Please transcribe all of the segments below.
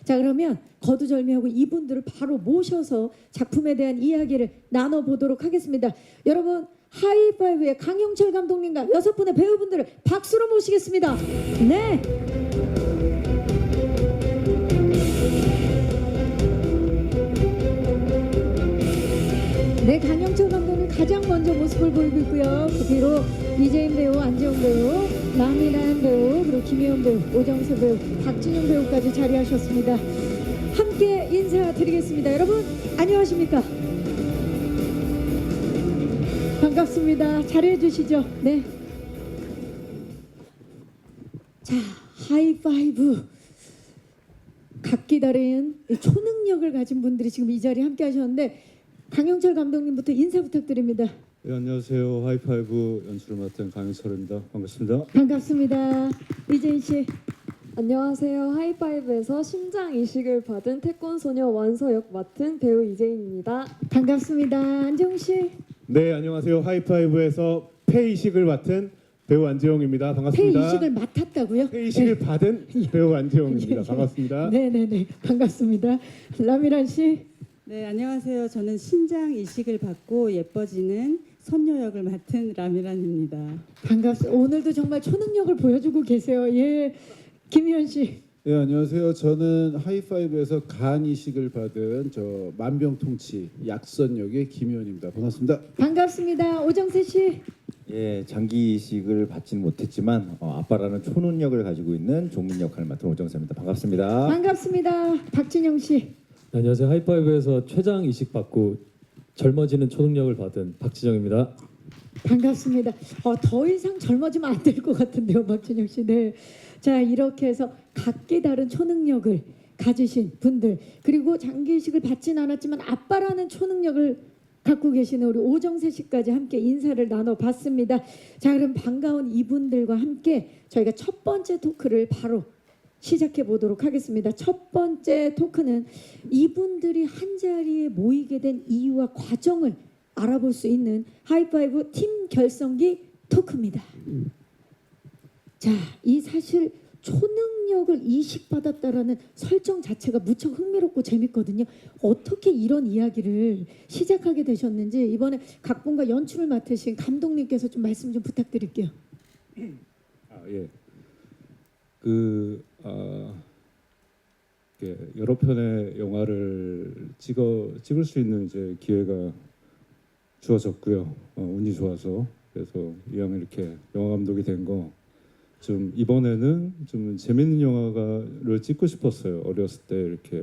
자, 그러면 거두절미하고 이분들을 바로 모셔서 작품에 대한 이야기를 나눠보도록 하겠습니다. 여러분, 하이파이브의 강영철 감독님과 6분의 배우분들을 박수로 모시겠습니다. 네. 네, 강영철 감독님 가장 먼저 모습을 보이고 있고요. 그 뒤로 이재인 배우, 안재홍 배우, 라미란 배우, 그리고 김혜연 배우, 오정세 배우, 박진영 배우까지 자리하셨습니다. 함께 인사드리겠습니다. 여러분 안녕하십니까? 반갑습니다. 잘해주시죠. 네. 자, 하이파이브. 각기 다른 초능력을 가진 분들이 지금 이 자리에 함께 하셨는데, 강영철 감독님부터 인사 부탁드립니다. 네, 안녕하세요. 하이파이브 연출을 맡은 강영철입니다. 반갑습니다. 반갑습니다. 이재인 씨. 안녕하세요. 하이파이브에서 심장 이식을 받은 태권 소녀 완서 역 맡은 배우 이재인입니다. 반갑습니다. 안재홍 씨. 네, 안녕하세요. 하이파이브에서 폐이식을 맡은 배우 안재홍입니다. 반갑습니다. 폐이식을 맡았다고요? 폐이식을 받은 배우 안재홍입니다. 반갑습니다. 네네네. 반갑습니다. 라미란 씨. 네, 안녕하세요. 저는 심장 이식을 받고 예뻐지는 선녀 역을 맡은 라미란입니다. 반갑습니다. 오늘도 정말 초능력을 보여주고 계세요. 예. 김희연 씨. 네, 안녕하세요. 저는 하이파이브에서 간 이식을 받은 저 만병통치 약선 역의 김효원입니다. 반갑습니다. 반갑습니다. 오정세 씨. 예, 장기 이식을 받지는 못했지만 아빠라는 초능력을 가지고 있는 종민 역할을 맡은 오정세입니다. 반갑습니다. 반갑습니다. 박진영 씨. 안녕하세요. 하이파이브에서 최장 이식 받고 젊어지는 초능력을 받은 박지정입니다. 반갑습니다. 더 이상 젊어지면 안 될 것 같은데요, 박진영 씨. 네. 자, 이렇게 해서 각기 다른 초능력을 가지신 분들, 그리고 장기 이식을 받진 않았지만 아빠라는 초능력을 갖고 계시는 우리 오정세 씨까지 함께 인사를 나눠봤습니다. 자, 그럼 반가운 이분들과 함께 저희가 첫 번째 토크를 바로 시작해 보도록 하겠습니다. 첫 번째 토크는 이분들이 한 자리에 모이게 된 이유와 과정을 알아볼 수 있는 하이파이브 팀 결성기 토크입니다. 자, 이 사실 초능력을 이식받았다라는 설정 자체가 무척 흥미롭고 재밌거든요. 어떻게 이런 이야기를 시작하게 되셨는지 이번에 각본과 연출을 맡으신 감독님께서 좀 말씀 좀 부탁드릴게요. 예. 여러 편의 영화를 찍을 수 있는 이제 기회가 주어졌고요. 운이 좋아서 그래서 이왕 이렇게 영화 감독이 된 거 좀 이번에는 좀 재밌는 영화를 찍고 싶었어요. 어렸을 때 이렇게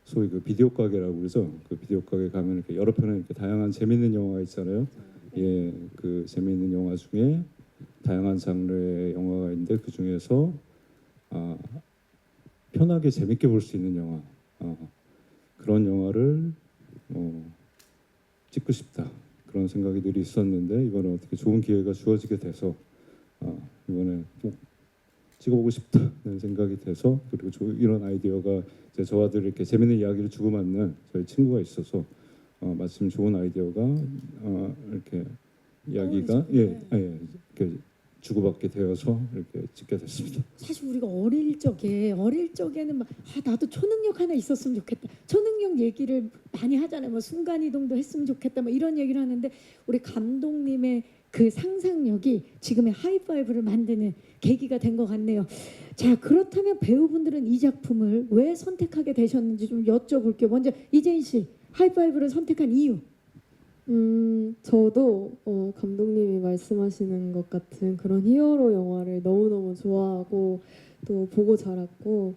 소위 그 비디오 가게라고 그러죠. 그 비디오 가게 가면 이렇게 여러 편의 이렇게 다양한 재밌는 영화가 있잖아요. 예, 그 재밌는 영화 중에 다양한 장르의 영화가 있는데 그 중에서 편하게 재밌게 볼 수 있는 영화, 그런 영화를 찍고 싶다 그런 생각이 늘 있었는데 이번에 어떻게 좋은 기회가 주어지게 돼서 이번에 꼭 찍어보고 싶다는 생각이 돼서, 그리고 이런 아이디어가 이제 저와 들 이렇게 재밌는 이야기를 주고받는 저희 친구가 있어서 마침 좋은 아이디어가 이렇게 이야기가 이렇게 주고받게 되어서 이렇게 찍게 됐습니다. 사실 우리가 어릴 적에는 막 나도 초능력 하나 있었으면 좋겠다. 초능력 얘기를 많이 하잖아요. 뭐 순간 이동도 했으면 좋겠다. 뭐 이런 얘기를 하는데 우리 감독님의 그 상상력이 지금의 하이파이브를 만드는 계기가 된 것 같네요. 자, 그렇다면 배우분들은 이 작품을 왜 선택하게 되셨는지 좀 여쭤볼게요. 먼저 이재인 씨, 하이파이브를 선택한 이유. 저도 감독님이 말씀하시는 것 같은 그런 히어로 영화를 너무너무 좋아하고 또 보고 자랐고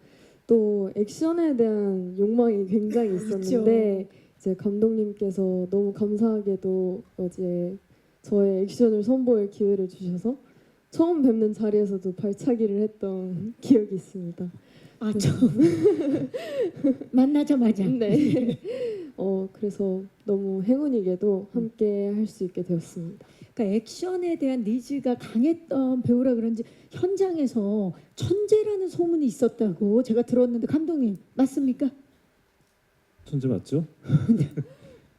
또 액션에 대한 욕망이 굉장히 있었는데 이제 감독님께서 너무 감사하게도 어제 저의 액션을 선보일 기회를 주셔서 처음 뵙는 자리에서도 발차기를 했던 기억이 있습니다. 만나자마자. 네. 그래서 너무 행운이게도 함께 할 수 있게 되었습니다. 그러니까 액션에 대한 니즈가 강했던 배우라 그런지 현장에서 천재라는 소문이 있었다고 제가 들었는데 감독님 맞습니까? 천재 맞죠?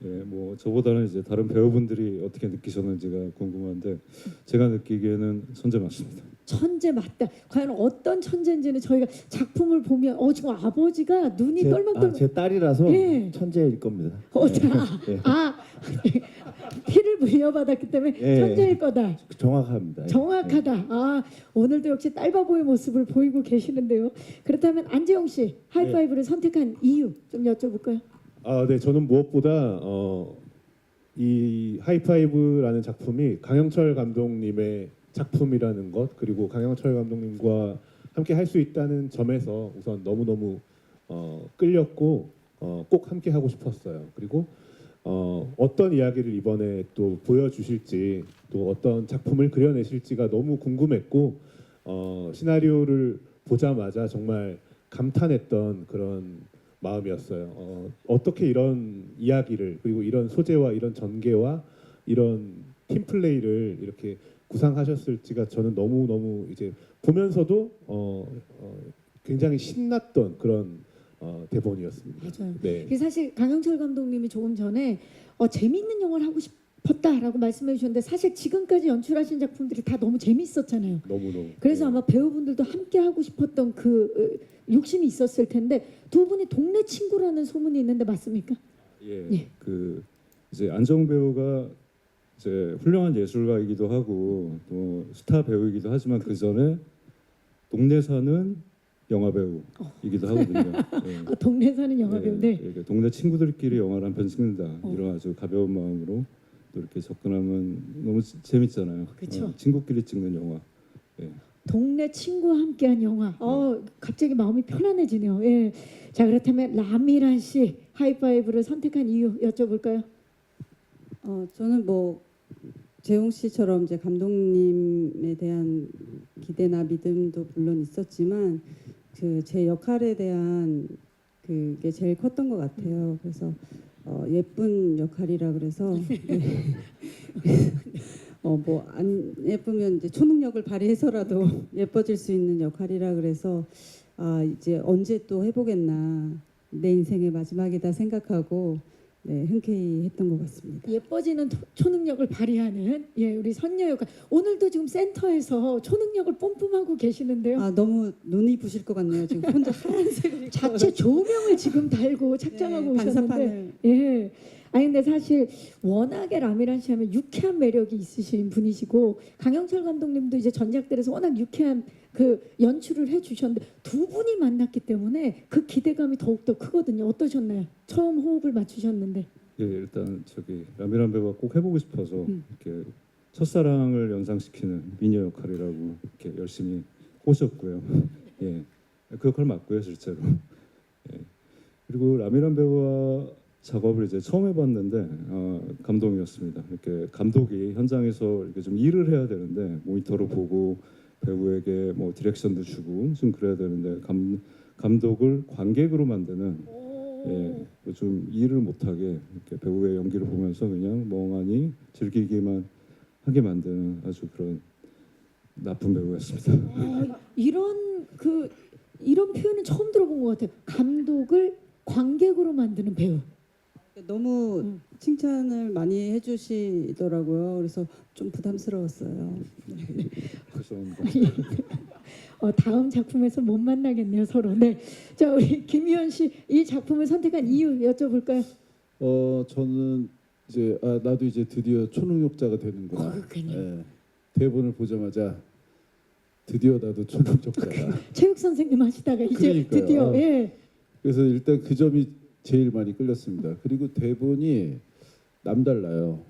예, 뭐 저보다는 이제 다른 배우분들이 어떻게 느끼셨는지가 궁금한데 제가 느끼기에는 천재 맞습니다. 천재 맞다. 과연 어떤 천재인지는 저희가 작품을 보면 지금 아버지가 눈이 떨망떨망. 제 딸이라서 예. 천재일 겁니다. 예. 피를 물려받았기 때문에 예. 천재일 거다. 정확합니다. 정확하다. 오늘도 역시 딸바보의 모습을 보이고 계시는데요. 그렇다면 안재영 씨 하이파이브를 선택한 이유 좀 여쭤볼까요? 네, 저는 무엇보다 이 하이파이브라는 작품이 강영철 감독님의 작품이라는 것, 그리고 강영철 감독님과 함께 할 수 있다는 점에서 우선 너무너무 끌렸고 꼭 함께 하고 싶었어요. 그리고 어떤 이야기를 이번에 또 보여주실지, 또 어떤 작품을 그려내실지가 너무 궁금했고 시나리오를 보자마자 정말 감탄했던 그런 마음이었어요. 어떻게 이런 이야기를, 그리고 이런 소재와 이런 전개와 이런 팀 플레이를 이렇게 구상하셨을지가 저는 너무 이제 보면서도 굉장히 신났던 그런 대본이었습니다. 맞아요. 네. 이게 사실 강영철 감독님이 조금 전에 재미있는 영화를 하고 싶었다라고 말씀해 주셨는데 사실 지금까지 연출하신 작품들이 다 너무 재밌었잖아요. 너무너무. 그래서 네. 아마 배우분들도 함께 하고 싶었던 그 욕심이 있었을 텐데 두 분이 동네 친구라는 소문이 있는데 맞습니까? 예, 예. 그 이제 안정 배우가 이제 훌륭한 예술가이기도 하고 또 스타 배우이기도 하지만 그 전에 동네 사는 영화 배우이기도 하거든요. 예. 동네 사는 영화 배우. 네. 이렇게 동네 친구들끼리 영화를 한 편 찍는다 이런 아주 가벼운 마음으로 또 이렇게 접근하면 너무 재밌잖아요. 그쵸. 친구끼리 찍는 영화. 예. 동네 친구와 함께한 영화. 갑자기 마음이 편안해지네요. 예. 자 그렇다면 라미란 씨 하이파이브를 선택한 이유 여쭤볼까요? 저는 뭐 재용 씨처럼 이제 감독님에 대한 기대나 믿음도 물론 있었지만 그 제 역할에 대한 그게 제일 컸던 것 같아요. 그래서 예쁜 역할이라 그래서 뭐 안 예쁘면 이제 초능력을 발휘해서라도 예뻐질 수 있는 역할이라 그래서 이제 언제 또 해보겠나, 내 인생의 마지막이다 생각하고 흔쾌히 했던 것 같습니다. 예뻐지는 초능력을 발휘하는 우리 선녀 역할. 오늘도 지금 센터에서 초능력을 뽐뿜하고 계시는데요. 너무 눈이 부실 것 같네요. 지금 혼자 파란색을 입고 자체 조명을 지금 달고 착장하고 오셨는데. 반사판을. 예. 근데 사실 워낙에 라미란 씨 하면 유쾌한 매력이 있으신 분이시고 강영철 감독님도 이제 전작들에서 워낙 유쾌한 그 연출을 해주셨는데 두 분이 만났기 때문에 그 기대감이 더욱더 크거든요. 어떠셨나요? 처음 호흡을 맞추셨는데. 예, 일단 라미란 배우가 꼭 해보고 싶어서 이렇게 첫사랑을 연상시키는 미녀 역할이라고 이렇게 열심히 꼬셨고요. 예, 그 역할 맞고요, 실제로. 예. 그리고 라미란 배우와 작업을 이제 처음 해봤는데 감동이었습니다. 이렇게 감독이 현장에서 이렇게 좀 일을 해야 되는데 모니터로 보고 배우에게 뭐 디렉션도 주고 좀 그래야 되는데 감독을 관객으로 만드는 좀 일을 못하게 이렇게 배우의 연기를 보면서 그냥 멍하니 즐기기만 하게 만드는 아주 그런 나쁜 배우였습니다. 이런 표현은 처음 들어본 것 같아요. 감독을 관객으로 만드는 배우. 너무 칭찬을 많이 해주시더라고요. 그래서 좀 부담스러웠어요. 죄송합니다. 다음 작품에서 못 만나겠네요 서로. 네. 자 우리 김희연 씨 이 작품을 선택한 이유 여쭤볼까요? 저는 이제 나도 이제 드디어 초능력자가 되는구나. 그렇군요. 예, 대본을 보자마자 드디어 나도 초능력자다. 체육 선생님 하시다가 이제 그러니까요. 드디어 그래서 일단 그 점이 제일 많이 끌렸습니다. 그리고 대본이 남달라요.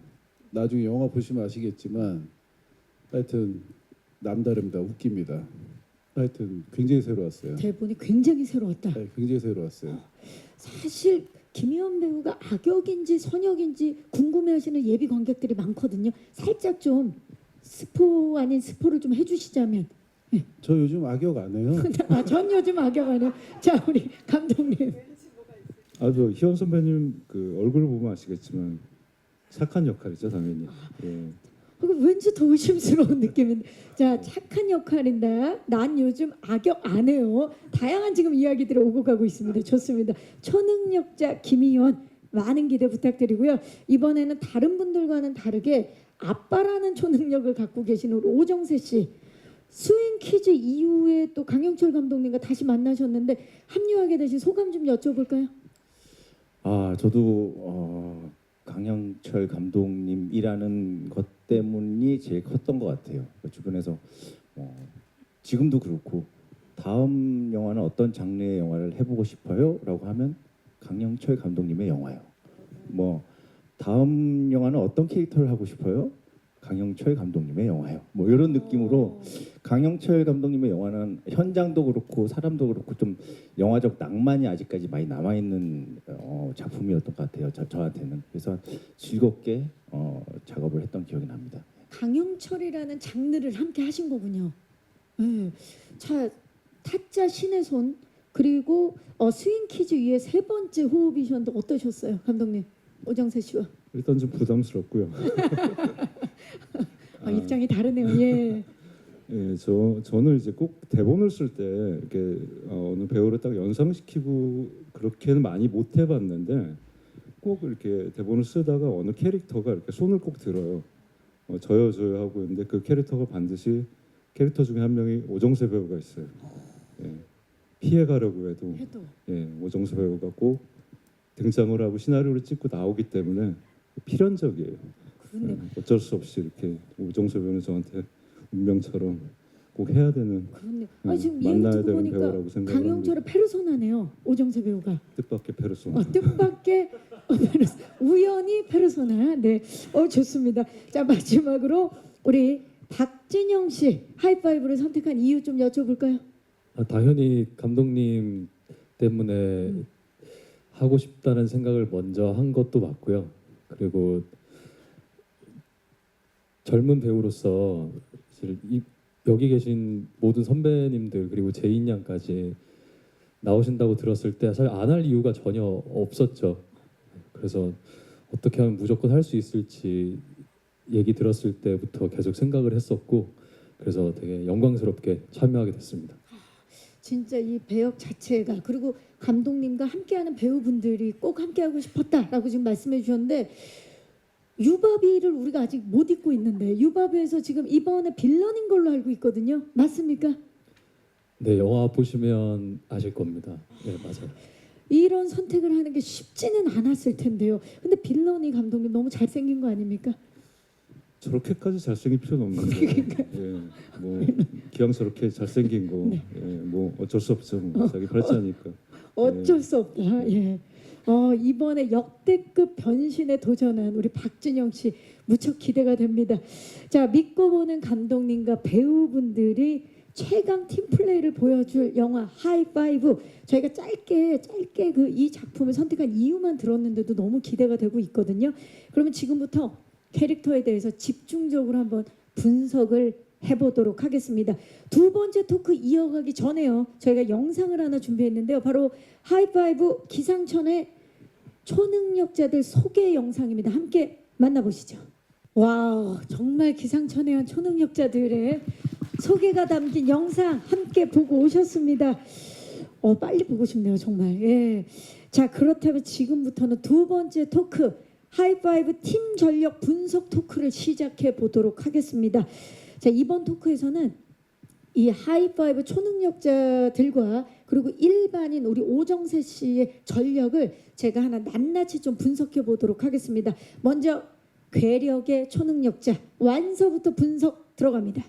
나중에 영화 보시면 아시겠지만 하여튼 남다릅니다. 웃깁니다. 하여튼 굉장히 새로웠어요. 대본이 굉장히 새로웠다. 네, 굉장히 새로웠어요. 사실 김희연 배우가 악역인지 선역인지 궁금해하시는 예비 관객들이 많거든요. 살짝 좀 스포 아닌 스포를 좀 해주시자면. 저 요즘 악역 안 해요. 전 요즘 악역 아니에요. 자 우리 감독님. 희원 선배님 그 얼굴을 보면 아시겠지만 착한 역할이죠, 당연히. 예. 왠지 더 의심스러운 느낌인데. 자 착한 역할인데 난 요즘 악역 안 해요. 다양한 지금 이야기들이 오고 가고 있습니다. 좋습니다. 초능력자 김희연 많은 기대 부탁드리고요. 이번에는 다른 분들과는 다르게 아빠라는 초능력을 갖고 계신 우리 오정세 씨. 스윙 퀴즈 이후에 또 강영철 감독님과 다시 만나셨는데 합류하게 되신 소감 좀 여쭤볼까요? 저도 강영철 감독님이라는 것 때문이 제일 컸던 것 같아요. 주변에서 지금도 그렇고 다음 영화는 어떤 장르의 영화를 해보고 싶어요? 라고 하면 강영철 감독님의 영화요. 뭐 다음 영화는 어떤 캐릭터를 하고 싶어요? 강영철 감독님의 영화요. 뭐 이런 느낌으로 강영철 감독님의 영화는 현장도 그렇고 사람도 그렇고 좀 영화적 낭만이 아직까지 많이 남아 있는 작품이었던 것 같아요. 저한테는. 그래서 즐겁게 작업을 했던 기억이 납니다. 강영철이라는 장르를 함께 하신 거군요. 네. 자, 타짜 신의 손 그리고 스윙 퀴즈 위에 세 번째 호흡이셨는데 어떠셨어요, 감독님? 오정세 씨와. 일단 좀 부담스럽고요. 입장이 다르네요. 예. 예, 저는 이제 꼭 대본을 쓸 때 이렇게 어느 배우를 딱 연상시키고 그렇게는 많이 못 해봤는데 꼭 이렇게 대본을 쓰다가 어느 캐릭터가 이렇게 손을 꼭 들어요. 저요 하고 있는데 그 캐릭터가 반드시 캐릭터 중에 한 명이 오정세 배우가 있어요. 예, 피해가려고 해도 예, 오정세 배우가 꼭 등장을 하고 시나리오를 찍고 나오기 때문에 필연적이에요. 그렇네요. 어쩔 수 없이 이렇게 오정세 배우는 저한테 운명처럼 꼭 해야 되는 그렇네요. 네, 지금 이야기 만나야 듣고 되는 보니까 배우라고 생각을 강영철의 페르소나네요. 오정세 배우가. 뜻밖의 페르소나. 뜻밖의 우연히 페르소나. 네, 좋습니다. 자, 마지막으로 우리 박진영 씨 하이파이브를 선택한 이유 좀 여쭤볼까요? 당연히 감독님 때문에 하고 싶다는 생각을 먼저 한 것도 맞고요. 그리고 젊은 배우로서 사실 여기 계신 모든 선배님들 그리고 제인 양까지 나오신다고 들었을 때 사실 안 할 이유가 전혀 없었죠. 그래서 어떻게 하면 무조건 할 수 있을지 얘기 들었을 때부터 계속 생각을 했었고 그래서 되게 영광스럽게 참여하게 됐습니다. 진짜 이 배역 자체가 그리고 감독님과 함께하는 배우분들이 꼭 함께하고 싶었다라고 지금 말씀해 주셨는데 유바비를 우리가 아직 못 잊고 있는데 유바비에서 지금 이번에 빌런인 걸로 알고 있거든요. 맞습니까? 네, 영화 보시면 아실 겁니다. 네, 맞아요. 이런 선택을 하는 게 쉽지는 않았을 텐데요. 근데 빌런이 감독님 너무 잘생긴 거 아닙니까? 저렇게까지 잘생길 필요는 없는데 예, 뭐 기왕 저렇게 잘생긴 거 예, 뭐 어쩔 수 없죠. 뭐 자기 팔자니까. 어쩔 수 없다. 예. 이번에 역대급 변신에 도전한 우리 박진영 씨 무척 기대가 됩니다. 자, 믿고 보는 감독님과 배우분들이 최강 팀플레이를 보여줄 영화 하이파이브. 저희가 짧게 그 이 작품을 선택한 이유만 들었는데도 너무 기대가 되고 있거든요. 그러면 지금부터 캐릭터에 대해서 집중적으로 한번 분석을 해보도록 하겠습니다. 두 번째 토크 이어가기 전에요. 저희가 영상을 하나 준비했는데요. 바로 하이파이브 기상천의 초능력자들 소개 영상입니다. 함께 만나보시죠. 와, 정말 기상천외한 초능력자들의 소개가 담긴 영상 함께 보고 오셨습니다. 빨리 보고 싶네요, 정말. 예. 자, 그렇다면 지금부터는 두 번째 토크 하이파이브 팀 전력 분석 토크를 시작해 보도록 하겠습니다. 자, 이번 토크에서는 이 하이파이브 초능력자들과 그리고 일반인 우리 오정세 씨의 전력을 제가 하나 낱낱이 좀 분석해 보도록 하겠습니다. 먼저 괴력의 초능력자 완서부터 분석 들어갑니다.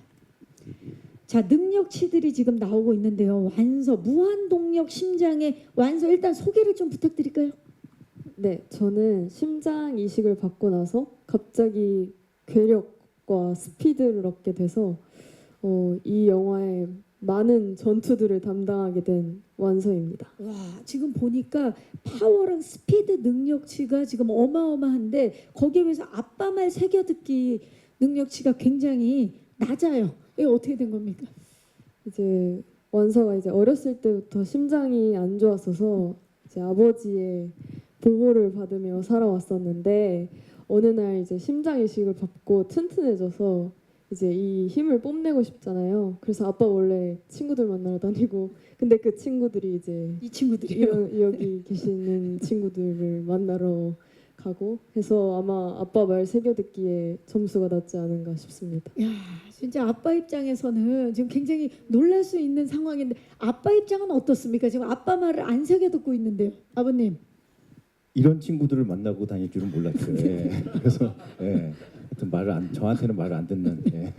자, 능력치들이 지금 나오고 있는데요. 완서, 무한동력 심장의 완서 일단 소개를 좀 부탁드릴까요? 네, 저는 심장 이식을 받고 나서 갑자기 괴력과 스피드를 얻게 돼서 이 영화의 많은 전투들을 담당하게 된 완서입니다. 와, 지금 보니까 파워랑 스피드 능력치가 지금 어마어마한데 거기에 비해서 아빠 말 새겨듣기 능력치가 굉장히 낮아요. 이게 어떻게 된 겁니까? 이제 완서가 이제 어렸을 때부터 심장이 안 좋았어서 이제 아버지의 보호를 받으며 살아왔었는데 어느 날 이제 심장 이식을 받고 튼튼해져서 이제 이 힘을 뽐내고 싶잖아요. 그래서 아빠 원래 친구들 만나러 다니고 근데 그 친구들이 이제 이 친구들이요. 여기 계시는 친구들을 만나러 가고 해서 아마 아빠 말 새겨 듣기에 점수가 낮지 않은가 싶습니다. 야, 진짜 아빠 입장에서는 지금 굉장히 놀랄 수 있는 상황인데 아빠 입장은 어떻습니까? 지금 아빠 말을 안 새겨 듣고 있는데요. 아버님. 이런 친구들을 만나고 다닐 줄은 몰랐어요. 예. 그래서 예. 하여튼 저한테는 말을 안 듣는 예.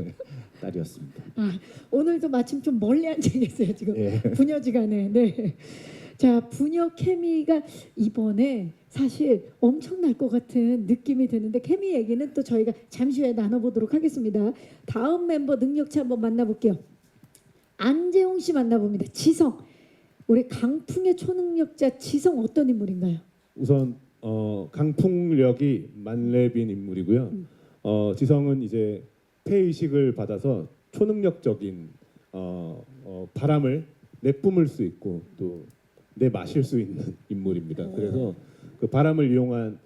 딸이었습니다. 아, 오늘도 마침 좀 멀리 앉아 계세요. 지금 예. 부녀지간에. 네. 자, 부녀 케미가 이번에 사실 엄청날 것 같은 느낌이 드는데 케미 얘기는 또 저희가 잠시 후에 나눠보도록 하겠습니다. 다음 멤버 능력치 한번 만나볼게요. 안재홍 씨 만나봅니다. 지성. 우리 강풍의 초능력자 지성 어떤 인물인가요? 우선 강풍력이 만렙인 인물이고요. 지성은 이제 폐의식을 받아서 초능력적인 바람을 내뿜을 수 있고 또 내마실 수 있는 인물입니다. 그래서 그 바람을 이용한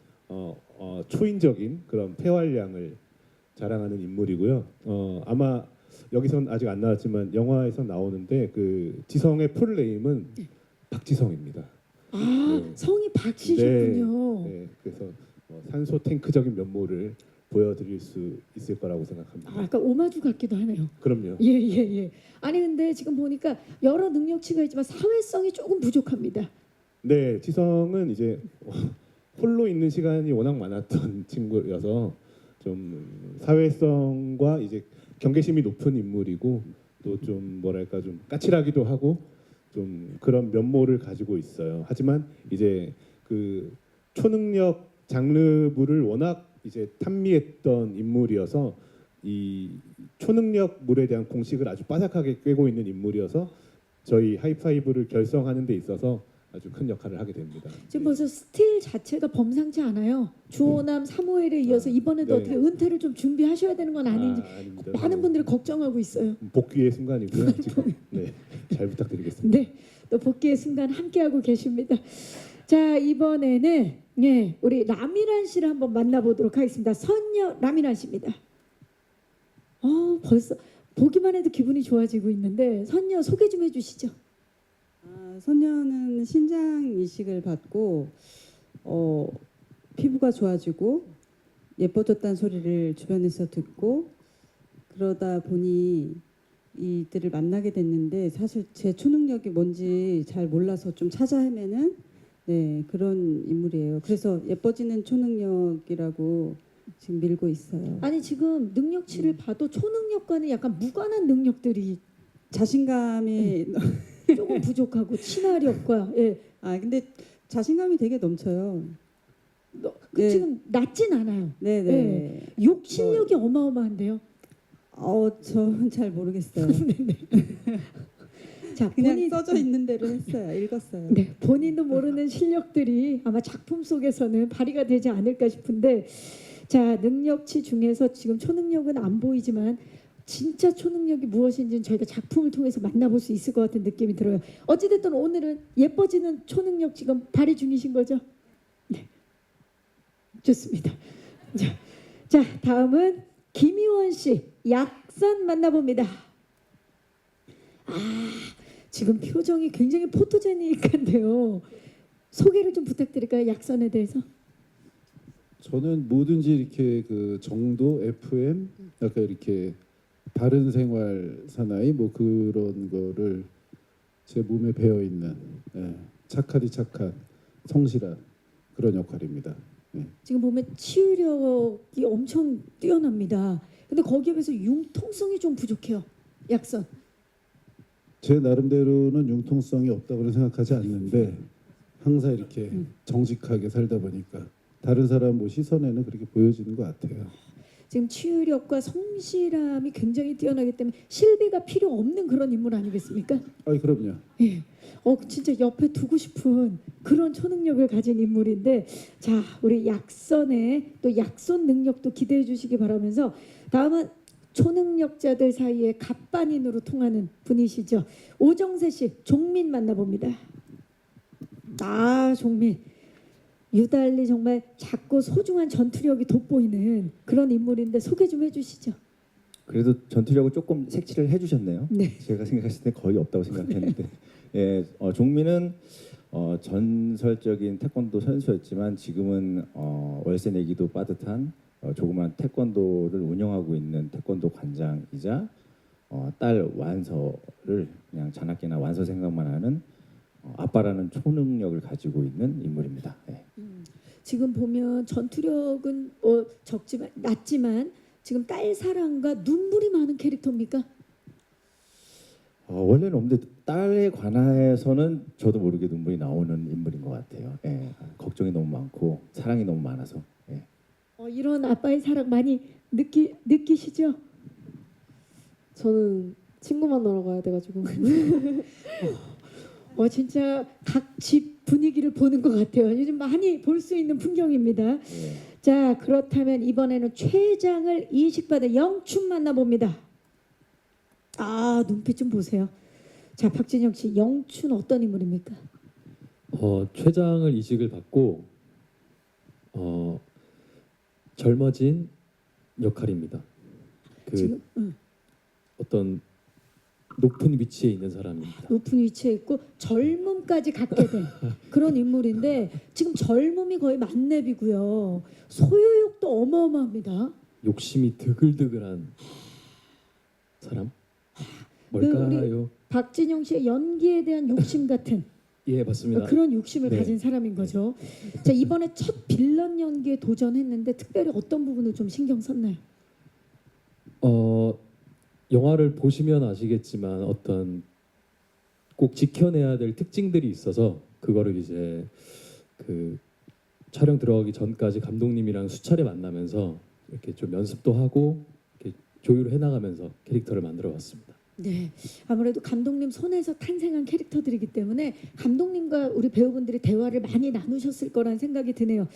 초인적인 그런 폐활량을 자랑하는 인물이고요. 아마 여기선 아직 안 나왔지만 영화에서 나오는데 그 지성의 풀네임은 박지성입니다. 아, 네. 성이 박씨셨군요. 네, 그래서 산소 탱크적인 면모를 보여드릴 수 있을 거라고 생각합니다. 아, 약간 오마주 같기도 하네요. 그럼요. 예, 예, 예. 아니 근데 지금 보니까 여러 능력치가 있지만 사회성이 조금 부족합니다. 네, 지성은 이제 홀로 있는 시간이 워낙 많았던 친구여서 좀 사회성과 이제 경계심이 높은 인물이고 또 좀 뭐랄까 좀 까칠하기도 하고 좀 그런 면모를 가지고 있어요. 하지만 이제 그 초능력 장르물을 워낙 이제 탐미했던 인물이어서 이 초능력물에 대한 공식을 아주 빠삭하게 꿰고 있는 인물이어서 저희 하이파이브를 결성하는 데 있어서 아주 큰 역할을 하게 됩니다. 지금 벌써 스틸 자체가 범상치 않아요. 주호남 사무엘에 이어서 이번에도 네. 어떻게 은퇴를 좀 준비하셔야 되는 건 아닌지 아닙니다. 많은 분들이 걱정하고 있어요. 복귀의 순간이고요. 지금 네, 잘 부탁드리겠습니다. 네, 또 복귀의 순간 함께하고 계십니다. 자, 이번에는 예, 우리 라미란 씨를 한번 만나보도록 하겠습니다. 선녀 라미란 씨입니다. 벌써 보기만 해도 기분이 좋아지고 있는데 선녀 소개 좀 해주시죠. 선녀는 신장 이식을 받고 피부가 좋아지고 예뻐졌다는 소리를 주변에서 듣고 그러다 보니 이들을 만나게 됐는데 사실 제 초능력이 뭔지 잘 몰라서 좀 찾아 헤매는 네, 그런 인물이에요. 그래서 예뻐지는 초능력이라고 지금 밀고 있어요. 아니 지금 능력치를 봐도 초능력과는 약간 무관한 능력들이 자신감이 조금 부족하고 친화력과 예, 근데 자신감이 되게 넘쳐요. 네. 지금 낮진 않아요. 네네. 욕 실력이 어마어마한데요. 저는 잘 모르겠어요. 자, 그냥 본인 써져 있는 대로 했어요. 읽었어요. 네, 본인도 모르는 실력들이 아마 작품 속에서는 발휘가 되지 않을까 싶은데, 자, 능력치 중에서 지금 초능력은 안 보이지만 진짜 초능력이 무엇인지는 저희가 작품을 통해서 만나볼 수 있을 것 같은 느낌이 들어요. 어찌됐든 오늘은 예뻐지는 초능력 지금 발휘 중이신 거죠? 네, 좋습니다. 자, 다음은 김희원 씨 약선 만나봅니다. 지금 표정이 굉장히 포토제닉한데요. 소개를 좀 부탁드릴까요? 약선에 대해서. 저는 뭐든지 이렇게 그 정도 FM 약간 이렇게 바른 생활 사나이 뭐 그런 거를 제 몸에 배어 있는 착하디 착한 성실한 그런 역할입니다. 지금 보면 치유력이 엄청 뛰어납니다. 근데 거기에 비해서 융통성이 좀 부족해요. 약선. 제 나름대로는 융통성이 없다고는 생각하지 않는데 항상 이렇게 정직하게 살다 보니까 다른 사람 뭐 시선에는 그렇게 보여지는 것 같아요. 지금 치유력과 성실함이 굉장히 뛰어나기 때문에 실비가 필요 없는 그런 인물 아니겠습니까? 그럼요. 예. 진짜 옆에 두고 싶은 그런 초능력을 가진 인물인데, 자, 우리 약선의 또 약손 능력도 기대해 주시기 바라면서 다음은 초능력자들 사이에 갑반인으로 통하는 분이시죠. 오정세 씨, 종민 만나봅니다. 종민. 유달리 정말 작고 소중한 전투력이 돋보이는 그런 인물인데 소개 좀 해주시죠. 그래도 전투력을 조금 색칠을 해주셨네요. 네. 제가 생각했을 때 거의 없다고 생각했는데 예, 종민은 전설적인 태권도 선수였지만 지금은 월세 내기도 빠듯한 조그만 태권도를 운영하고 있는 태권도 관장이자 딸 완서를 그냥 자나깨나 완서 생각만 하는 아빠라는 초능력을 가지고 있는 인물입니다. 예. 지금 보면 전투력은 적지만 낮지만 지금 딸 사랑과 눈물이 많은 캐릭터입니까? 원래는 없는데 딸에 관해서는 저도 모르게 눈물이 나오는 인물인 것 같아요. 예. 걱정이 너무 많고 사랑이 너무 많아서. 예. 이런 아빠의 사랑 많이 느끼시죠? 저는 친구 만나러 가야 돼가지고 진짜 각 집 분위기를 보는 것 같아요. 요즘 많이 볼 수 있는 풍경입니다. 예. 자, 그렇다면 이번에는 최장을 이식받은 영춘 만나봅니다. 눈빛 좀 보세요. 자, 박진영 씨, 영춘 어떤 인물입니까? 최장을 이직을 받고 젊어진 역할입니다. 그 지금 어떤 높은 위치에 있는 사람입니다. 높은 위치에 있고 젊음까지 갖게 된 그런 인물인데 지금 젊음이 거의 만렙이고요. 소유욕도 어마어마합니다. 욕심이 드글드글한 사람? 뭘까요? 박진영 씨의 연기에 대한 욕심 같은 예, 맞습니다. 그런 욕심을 네. 가진 사람인 거죠. 자, 이번에 첫 빌런 연기에 도전했는데 특별히 어떤 부분을 좀 신경 썼나요? 영화를 보시면 아시겠지만 어떤 꼭 지켜내야 될 특징들이 있어서 그거를 이제 그 촬영 들어가기 전까지 감독님이랑 수차례 만나면서 이렇게 좀 연습도 하고 이렇게 조율을 해나가면서 캐릭터를 만들어봤습니다. 네, 아무래도 감독님 손에서 탄생한 캐릭터들이기 때문에 감독님과 우리 배우분들이 대화를 많이 나누셨을 거란 생각이 드네요.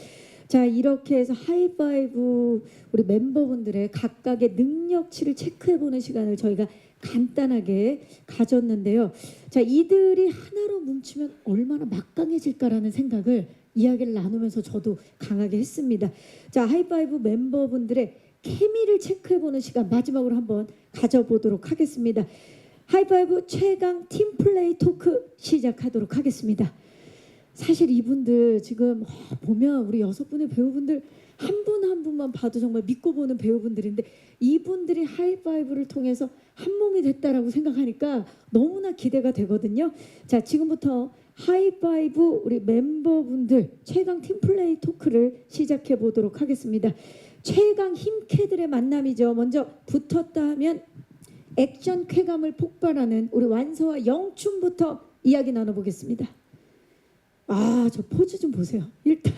자, 이렇게 해서 하이파이브 우리 멤버분들의 각각의 능력치를 체크해보는 시간을 저희가 간단하게 가졌는데요. 자, 이들이 하나로 뭉치면 얼마나 막강해질까라는 생각을 이야기를 나누면서 저도 강하게 했습니다. 자, 하이파이브 멤버분들의 케미를 체크해보는 시간 마지막으로 한번 가져보도록 하겠습니다. 하이파이브 최강 팀플레이 토크 시작하도록 하겠습니다. 사실 이분들 지금 보면 우리 6분의 배우분들 한 분 한 분만 봐도 정말 믿고 보는 배우분들인데 이분들이 하이파이브를 통해서 한 몸이 됐다라고 생각하니까 너무나 기대가 되거든요. 자, 지금부터 하이파이브 우리 멤버분들 최강 팀플레이 토크를 시작해 보도록 하겠습니다. 최강 힘캐들의 만남이죠. 먼저 붙었다 하면 액션 쾌감을 폭발하는 우리 완서와 영춘부터 이야기 나눠보겠습니다. 저 포즈 좀 보세요. 일단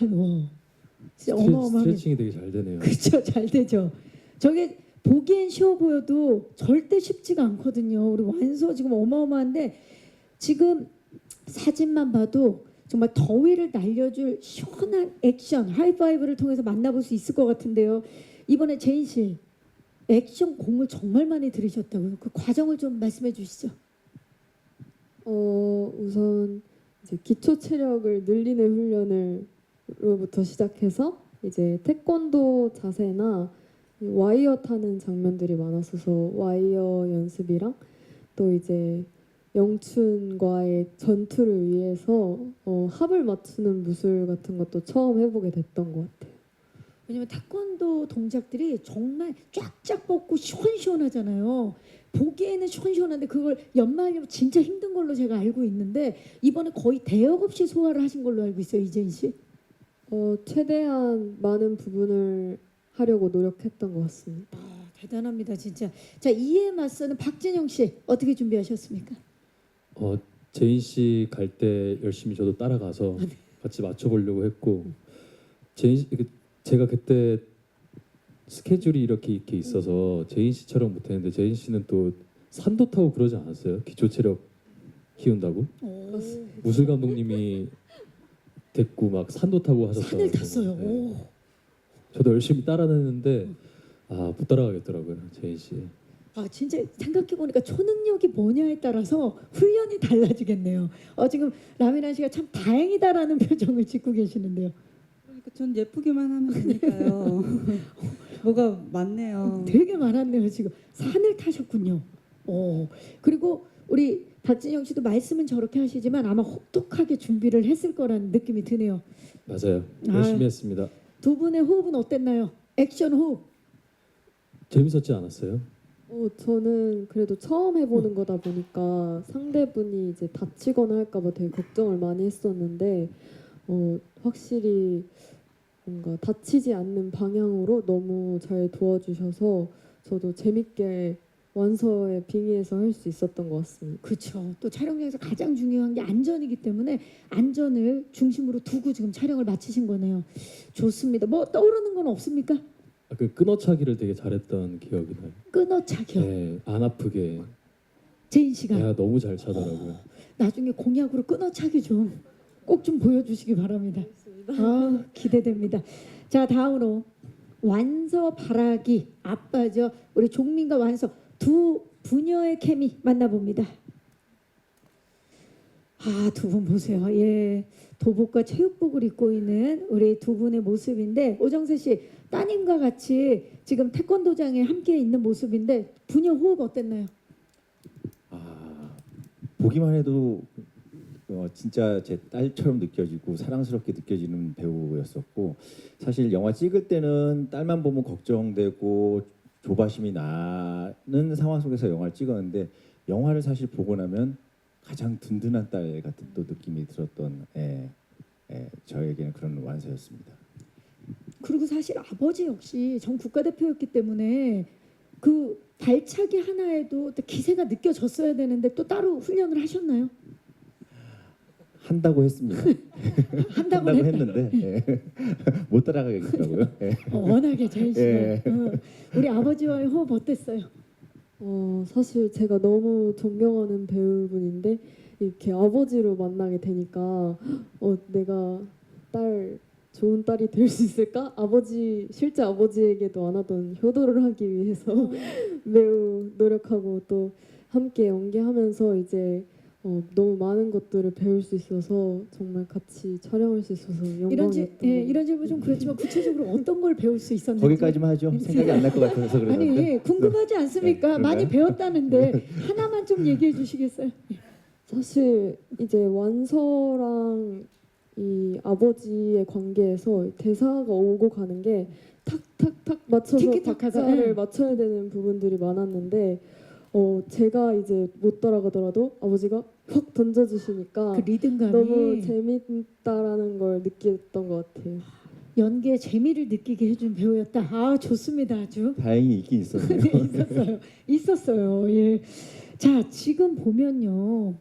진짜 어마어마합니다. 스트레칭이 되게 잘 되네요. 그렇죠, 잘 되죠. 저게 보기엔 쉬워 보여도 절대 쉽지가 않거든요. 우리 완서 지금 어마어마한데 지금 사진만 봐도 정말 더위를 날려줄 시원한 액션 하이파이브를 통해서 만나볼 수 있을 것 같은데요. 이번에 제인 씨 액션 공을 정말 많이 들이셨다고요. 그 과정을 좀 말씀해 주시죠. 우선 이제 기초 체력을 늘리는 훈련을로부터 시작해서 이제 태권도 자세나 와이어 타는 장면들이 많았어서 와이어 연습이랑 또 이제 영춘과의 전투를 위해서 합을 맞추는 무술 같은 것도 처음 해보게 됐던 것 같아요. 왜냐면 태권도 동작들이 정말 쫙쫙 뻗고 시원시원하잖아요. 보기에는 시원시원한데 그걸 연마하려면 진짜 힘든 걸로 제가 알고 있는데 이번에 거의 대역 없이 소화를 하신 걸로 알고 있어요, 이재인 씨. 최대한 많은 부분을 하려고 노력했던 것 같습니다. 대단합니다, 진짜. 자, 이에 맞서는 박진영 씨 어떻게 준비하셨습니까? 제인 씨 갈 때 열심히 저도 따라가서 네. 같이 맞춰보려고 했고 제가 그때 스케줄이 이렇게 있어서 제인 씨처럼 못했는데 제인 씨는 또 산도 타고 그러지 않았어요? 기초 체력 키운다고? 무술 감독님이 됐고 막 산도 타고 하셨다고. 산을 탔어요. 네. 저도 열심히 따라했는데 못 따라가겠더라고요, 제인 씨. 진짜 생각해보니까 초능력이 뭐냐에 따라서 훈련이 달라지겠네요. 지금 라미란 씨가 참 다행이다라는 표정을 짓고 계시는데요. 그러니까 전 예쁘게만 하면 되니까요. 뭐가 많네요. 되게 많았네요. 지금 산을 타셨군요. 그리고 우리 박진영 씨도 말씀은 저렇게 하시지만 아마 혹독하게 준비를 했을 거라는 느낌이 드네요. 맞아요. 열심히 아. 했습니다. 두 분의 호흡은 어땠나요? 액션 호흡. 재밌었지 않았어요? 저는 그래도 처음 해보는 거다 보니까 상대분이 이제 다치거나 할까봐 되게 걱정을 많이 했었는데 확실히 뭔가 다치지 않는 방향으로 너무 잘 도와주셔서 저도 재밌게 완서에 빙의해서 할 수 있었던 것 같습니다. 그렇죠. 또 촬영장에서 가장 중요한 게 안전이기 때문에 안전을 중심으로 두고 지금 촬영을 마치신 거네요. 좋습니다. 뭐 떠오르는 건 없습니까? 그 끊어차기를 되게 잘했던 기억이 나요. 끊어차기요. 네, 안 아프게. 제인 씨가 내가 너무 잘 차더라고요. 나중에 공약으로 끊어차기 좀 꼭 좀 보여주시기 바랍니다. 아, 기대됩니다. 자, 다음으로 완서 바라기 아빠죠. 우리 종민과 완서 두 부녀의 케미 만나봅니다. 아, 두 분 보세요. 예, 도복과 체육복을 입고 있는 우리 두 분의 모습인데 오정세 씨 따님과 같이 지금 태권도장에 함께 있는 모습인데 부녀 호흡 어땠나요? 보기만 해도 진짜 제 딸처럼 느껴지고 사랑스럽게 느껴지는 배우였었고 사실 영화 찍을 때는 딸만 보면 걱정되고 조바심이 나는 상황 속에서 영화를 찍었는데 영화를 사실 보고 나면 가장 든든한 딸 같은 또 느낌이 들었던 저에게는 그런 완서였습니다. 그리고 사실 아버지 역시 전 국가대표였기 때문에 그 발차기 하나에도 또 기세가 느껴졌어야 되는데 또 따로 훈련을 하셨나요? 한다고 했습니다. 한다고 한다고 했는데 못 따라가겠더라고요. 워낙에 제인 씨가 예. 우리 아버지와의 호흡 어땠어요? 사실 제가 너무 존경하는 배우분인데 이렇게 아버지로 만나게 되니까 내가 좋은 딸이 될 수 있을까? 실제 아버지에게도 안 하던 효도를 하기 위해서 매우 노력하고 또 함께 연기하면서 이제 너무 많은 것들을 배울 수 있어서 정말 같이 촬영할 수 있어서 영광이었던 것 같아요. 이런 질문 좀 그렇지만 구체적으로 어떤 걸 배울 수 있었는지 거기까지만 하죠. 생각이 안 날 것 같아서 그래서. 아니 궁금하지 않습니까? 네, 많이 그런가요? 배웠다는데 하나만 좀 얘기해 주시겠어요? 사실 이제 완서랑 이 아버지의 관계에서 대사가 오고 가는 게 탁탁탁 맞춰서 티키타카가, 박자를 예. 맞춰야 되는 부분들이 많았는데 제가 이제 못 따라가더라도 아버지가 확 던져주시니까 그 리듬감이 너무 재밌다라는 걸 느꼈던 것 같아요. 연기의 재미를 느끼게 해준 배우였다. 아 좋습니다, 아주. 다행히 있긴 있었네요. 있었어요. 예. 자 지금 보면요,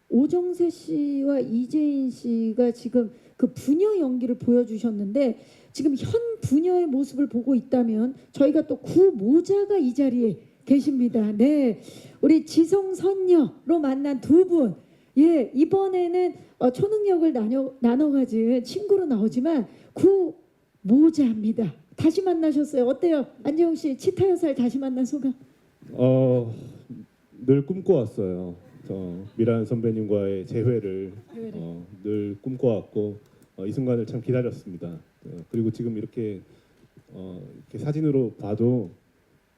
오정세 씨와 이재인 씨가 지금 그 부녀 연기를 보여주셨는데 지금 현 부녀의 모습을 보고 있다면 저희가 또 구모자가 이 자리에 계십니다. 네, 우리 지성 선녀로 만난 두 분. 예, 이번에는 초능력을 나눠 가진 친구로 나오지만 구모자입니다. 다시 만나셨어요. 어때요, 안재홍 씨? 치타 여사를 다시 만난 소감? 늘 꿈꿔왔어요. 미란 선배님과의 재회를 늘 꿈꿔왔고 이 순간을 참 기다렸습니다. 그리고 지금 이렇게 사진으로 봐도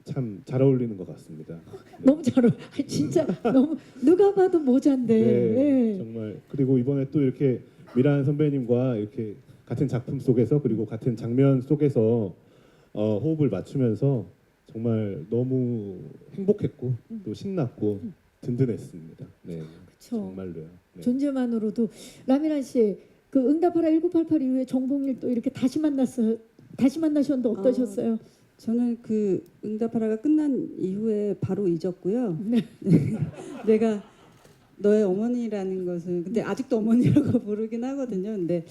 참 잘 어울리는 것 같습니다. 너무 잘 어울려. 진짜 너무 누가 봐도 모자인데. 네. 정말. 그리고 이번에 또 이렇게 미란 선배님과 이렇게 같은 작품 속에서 그리고 같은 장면 속에서 호흡을 맞추면서 정말 너무 행복했고 또 신났고 든든했습니다. 네, 그쵸. 정말로요. 네. 존재만으로도. 라미란 씨, 그 응답하라 1988 이후에 정봉일 또 이렇게 다시 만나셨는데 어떠셨어요? 저는 그 응답하라가 끝난 이후에 바로 잊었고요. 네. 내가 너의 어머니라는 것은 근데 아직도 어머니라고 부르긴 하거든요. 근데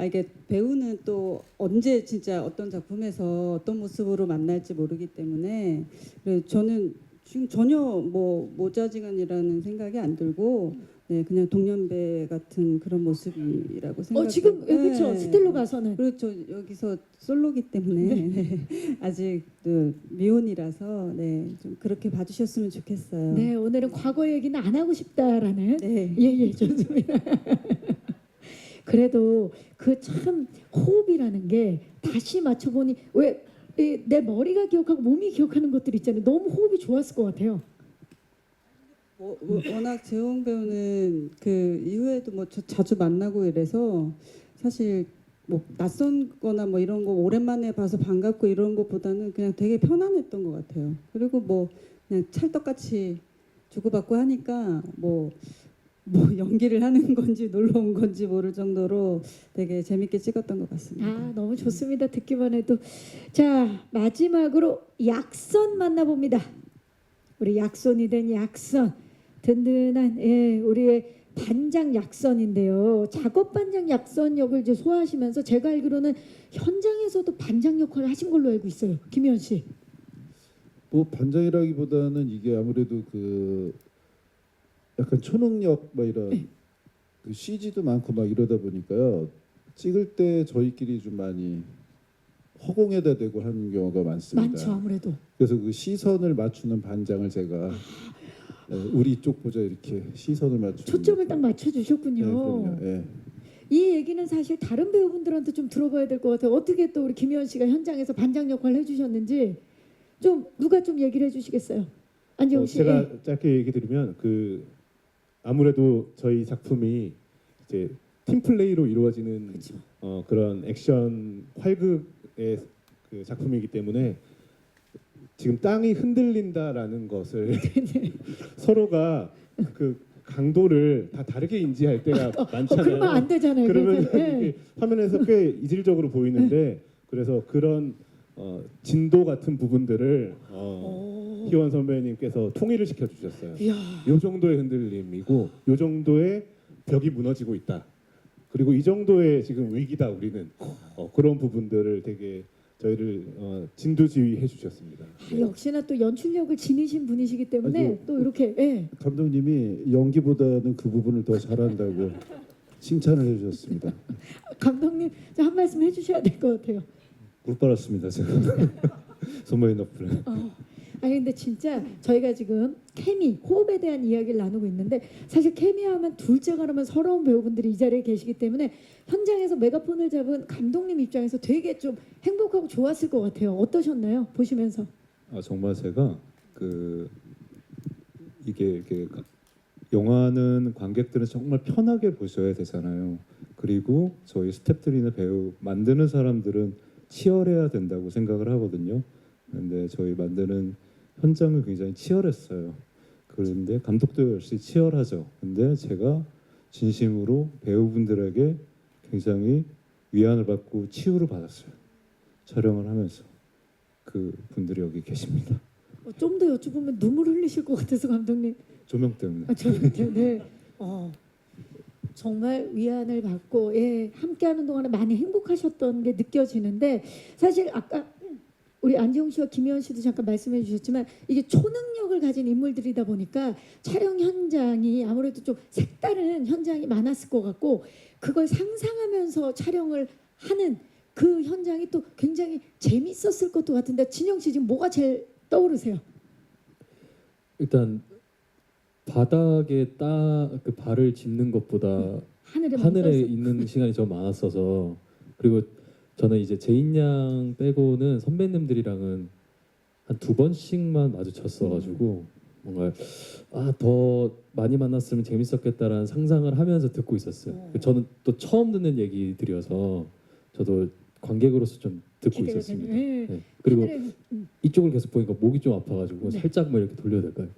이게 배우는 또 언제 진짜 어떤 작품에서 어떤 모습으로 만날지 모르기 때문에 그래서 저는 지금 전혀 뭐 모자지간이라는 생각이 안 들고 그냥 동년배 같은 그런 모습이라고 생각해요. 지금 그렇죠. 스틸로 가서는. 그렇죠. 여기서 솔로기 때문에 아직 미혼이라서 좀 그렇게 봐주셨으면 좋겠어요. 네, 오늘은 과거 얘기는 안 하고 싶다라는. 네. 예, 좋습니다. 그래도 그 참 호흡이라는 게 다시 맞춰보니 왜 내 머리가 기억하고 몸이 기억하는 것들 있잖아요. 너무 호흡이 좋았을 것 같아요. 워낙 재홍 배우는 그 이후에도 뭐 자주 만나고 이래서 사실 뭐 낯선거나 뭐 이런 거 오랜만에 봐서 반갑고 이런 것보다는 그냥 되게 편안했던 것 같아요. 그리고 뭐 그냥 찰떡같이 주고받고 하니까 뭐 연기를 하는 건지 놀러 온 건지 모를 정도로 되게 재밌게 찍었던 것 같습니다. 아, 너무 좋습니다. 듣기만 해도. 자, 마지막으로 약선 만나봅니다. 우리 약손이 된 약선. 든든한 우리의 반장 약선인데요. 작업 반장 약선 역을 이제 소화하시면서 제가 알기로는 현장에서도 반장 역할을 하신 걸로 알고 있어요. 김희연 씨. 뭐 반장이라기보다는 이게 아무래도 그 약간 초능력 막 이런 그 CG도 많고 막 이러다 보니까요. 찍을 때 저희끼리 좀 많이 허공에다 대고 하는 경우가 많습니다. 많죠, 아무래도. 그래서 그 시선을 맞추는 반장을 제가 우리 쪽 보자 이렇게 시선을 맞추는 초점을 딱 맞춰주셨군요. 네, 그럼요. 예. 이 얘기는 사실 다른 배우분들한테 좀 들어봐야 될 것 같아요. 어떻게 또 우리 김희연 씨가 현장에서 반장 역할을 해주셨는지 좀 누가 좀 얘기를 해주시겠어요? 안재홍 씨. 제가 짧게 얘기 드리면 그 아무래도 저희 작품이 이제 팀 플레이로 이루어지는 그렇죠. 그런 액션 활극의 그 작품이기 때문에 지금 땅이 흔들린다라는 것을 서로가 그 강도를 다 다르게 인지할 때가 많잖아요. 그러면 안 되잖아요. 그러면 그러니까, 예. 이게 화면에서 꽤 이질적으로 보이는데 그래서 그런 진도 같은 부분들을 희원 선배님께서 통일을 시켜주셨어요. 이야. 요 정도의 흔들림이고 요 정도의 벽이 무너지고 있다. 그리고 이 정도의 지금 위기다 우리는 그런 부분들을 되게 저희를 진두지휘해 주셨습니다. 역시나 또 연출력을 지니신 분이시기 때문에 아주 또 이렇게 감독님이 연기보다는 그 부분을 더 잘한다고 칭찬을 해주셨습니다. 감독님 한 말씀 해주셔야 될 것 같아요. 꿀 빨았습니다 제가. 선배님 덕분에. 아니 근데 진짜 저희가 지금 케미, 호흡에 대한 이야기를 나누고 있는데 사실 케미하면 둘째가라면 서러운 배우분들이 이 자리에 계시기 때문에 현장에서 메가폰을 잡은 감독님 입장에서 되게 좀 행복하고 좋았을 것 같아요. 어떠셨나요? 보시면서. 정말 제가 이게 영화는 관객들은 정말 편하게 보셔야 되잖아요. 그리고 저희 스태프들이나 배우 만드는 사람들은 치열해야 된다고 생각을 하거든요. 근데 저희 만드는 현장은 굉장히 치열했어요. 그런데 감독도 역시 치열하죠. 근데 제가 진심으로 배우분들에게 굉장히 위안을 받고 치유를 받았어요. 촬영을 하면서. 그 분들이 여기 계십니다. 좀 더 여쭤보면 눈물 흘리실 것 같아서 감독님. 조명 때문에. 네. 정말 위안을 받고 함께하는 동안에 많이 행복하셨던 게 느껴지는데 사실 아까 우리 안재홍 씨와 김희연 씨도 잠깐 말씀해 주셨지만 이게 초능력을 가진 인물들이다 보니까 촬영 현장이 아무래도 좀 색다른 현장이 많았을 것 같고 그걸 상상하면서 촬영을 하는 그 현장이 또 굉장히 재밌었을 것도 같은데 진영 씨 지금 뭐가 제일 떠오르세요? 일단 바닥에 그 발을 짚는 것보다 하늘에 하늘에 있는 시간이 좀 많았어서 그리고 저는 이제 제인 양 빼고는 선배님들이랑은 한 2번씩만 마주쳤어가지고 뭔가 더 많이 만났으면 재밌었겠다라는 상상을 하면서 듣고 있었어요. 저는 또 처음 듣는 얘기들이어서 저도 관객으로서 좀 듣고 기대가 있었습니다. 되네요. 네. 그리고 하늘에, 이쪽을 계속 보니까 목이 좀 아파가지고 네. 살짝만 이렇게 돌려야 될까요?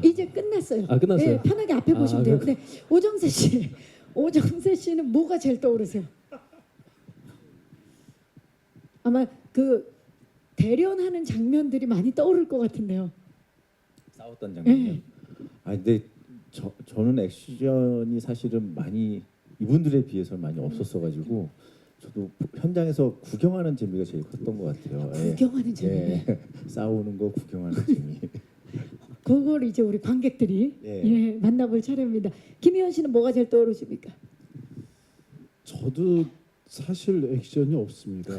이제 끝났어요. 끝났어요? 네, 편하게 앞에 보시면 돼요. 네, 오정세 씨는 뭐가 제일 떠오르세요? 아마 그 대련하는 장면들이 많이 떠오를 것 같은데요. 싸웠던 장면이요. 네. 근데 저는 액션이 사실은 많이 이분들에 비해서는 많이 없었어가지고 저도 현장에서 구경하는 재미가 제일 컸던 것 같아요. 구경하는 재미. 싸우는 거 구경하는 재미. 그걸 이제 우리 관객들이 만나볼 차례입니다. 김희연 씨는 뭐가 제일 떠오르십니까? 저도 사실 액션이 없습니다.